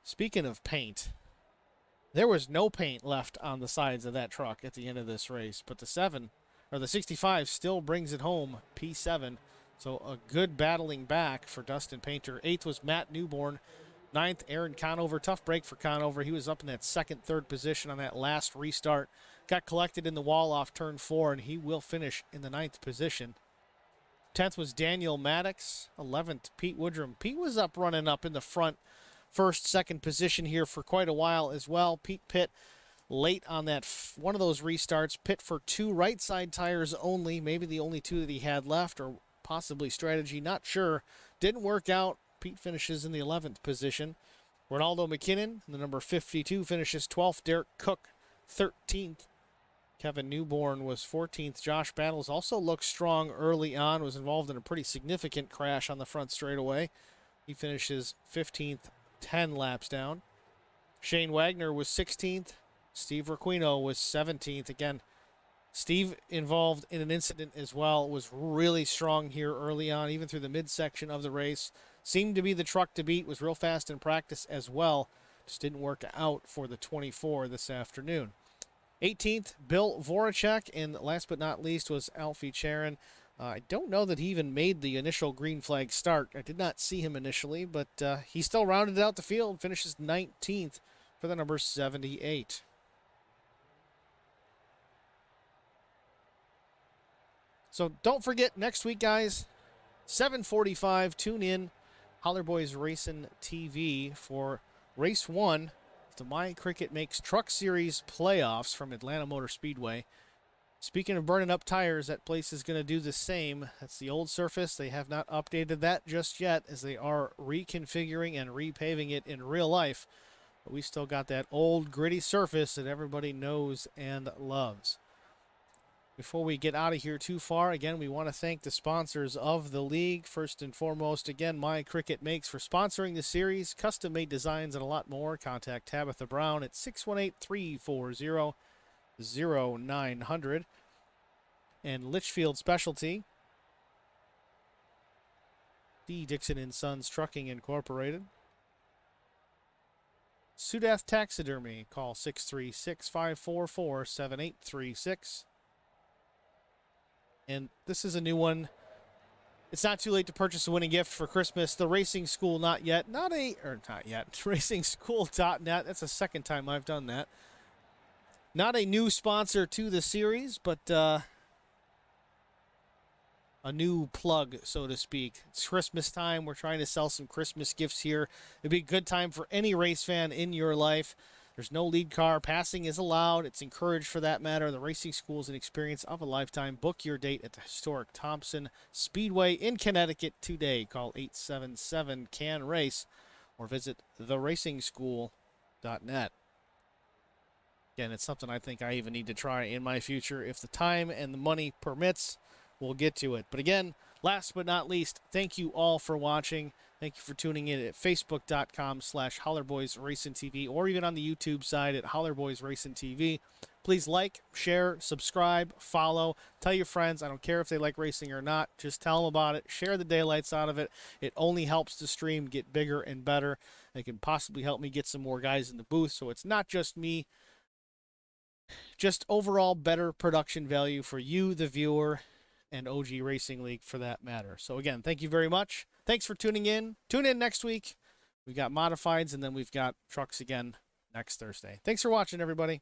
Speaking of paint, there was no paint left on the sides of that truck at the end of this race, but the 65 still brings it home, P7. So a good battling back for Dustin Painter. 8th was Matt Newborn. 9th, Aaron Conover. Tough break for Conover. He was up in that second, third position on that last restart. Got collected in the wall off turn 4, and he will finish in the 9th position. 10th was Daniel Maddox. 11th, Pete Woodrum. Pete was running up in the front first, second position here for quite a while as well. Pete pit late on that one of those restarts. Pit for 2 right side tires only, maybe the only 2 that he had left, or possibly strategy, not sure. Didn't work out. Pete finishes in the 11th position. Ronaldo McKinnon, the number 52, finishes 12th. Derek Cook, 13th. Kevin Newborn was 14th. Josh Battles also looked strong early on, was involved in a pretty significant crash on the front straightaway. He finishes 15th, 10 laps down. Shane Wagner was 16th. Steve Requino was 17th. Again, Steve involved in an incident as well, was really strong here early on, even through the midsection of the race. Seemed to be the truck to beat, was real fast in practice as well. Just didn't work out for the 24 this afternoon. 18th, Bill Voracek, and last but not least was Alfie Charon. I don't know that he even made the initial green flag start. I did not see him initially, but he still rounded out the field, finishes 19th for the number 78. So don't forget, next week, guys, 7:45, tune in, Holler Boys Racing TV for Race 1, the My Cricket Makes Truck Series playoffs from Atlanta Motor Speedway. Speaking of burning up tires, that place is going to do the same. That's the old surface. They have not updated that just yet, as they are reconfiguring and repaving it in real life. But we still got that old gritty surface that everybody knows and loves. Before we get out of here too far, again, we want to thank the sponsors of the league. First and foremost, again, My Cricket Makes for sponsoring the series, custom-made designs, and a lot more. Contact Tabitha Brown at 618-340-0900. And Litchfield Specialty, D. Dixon & Sons Trucking Incorporated. Sudath Taxidermy, call 636-544-7836. And this is a new one. It's not too late to purchase a winning gift for Christmas. The Racing School Not Yet. RacingSchool.net. That's the second time I've done that. Not a new sponsor to the series, but a new plug, so to speak. It's Christmas time. We're trying to sell some Christmas gifts here. It'd be a good time for any race fan in your life. There's no lead car. Passing is allowed. It's encouraged for that matter. The racing school is an experience of a lifetime. Book your date at the historic Thompson Speedway in Connecticut today. Call 877-CAN-RACE or visit theracingschool.net. Again, it's something I think I even need to try in my future. If the time and the money permits, we'll get to it. But again, last but not least, thank you all for watching. Thank you for tuning in at facebook.com/HollerBoysRacingTV or even on the YouTube side at HollerBoysRacingTV. Please like, share, subscribe, follow, tell your friends. I don't care if they like racing or not. Just tell them about it. Share the daylights out of it. It only helps the stream get bigger and better. It can possibly help me get some more guys in the booth, so it's not just me. Just overall better production value for you, the viewer, and OG Racing League for that matter. So again, thank you very much. Thanks for tuning in. Tune in next week. We've got modifieds, and then we've got trucks again next Thursday. Thanks for watching, everybody.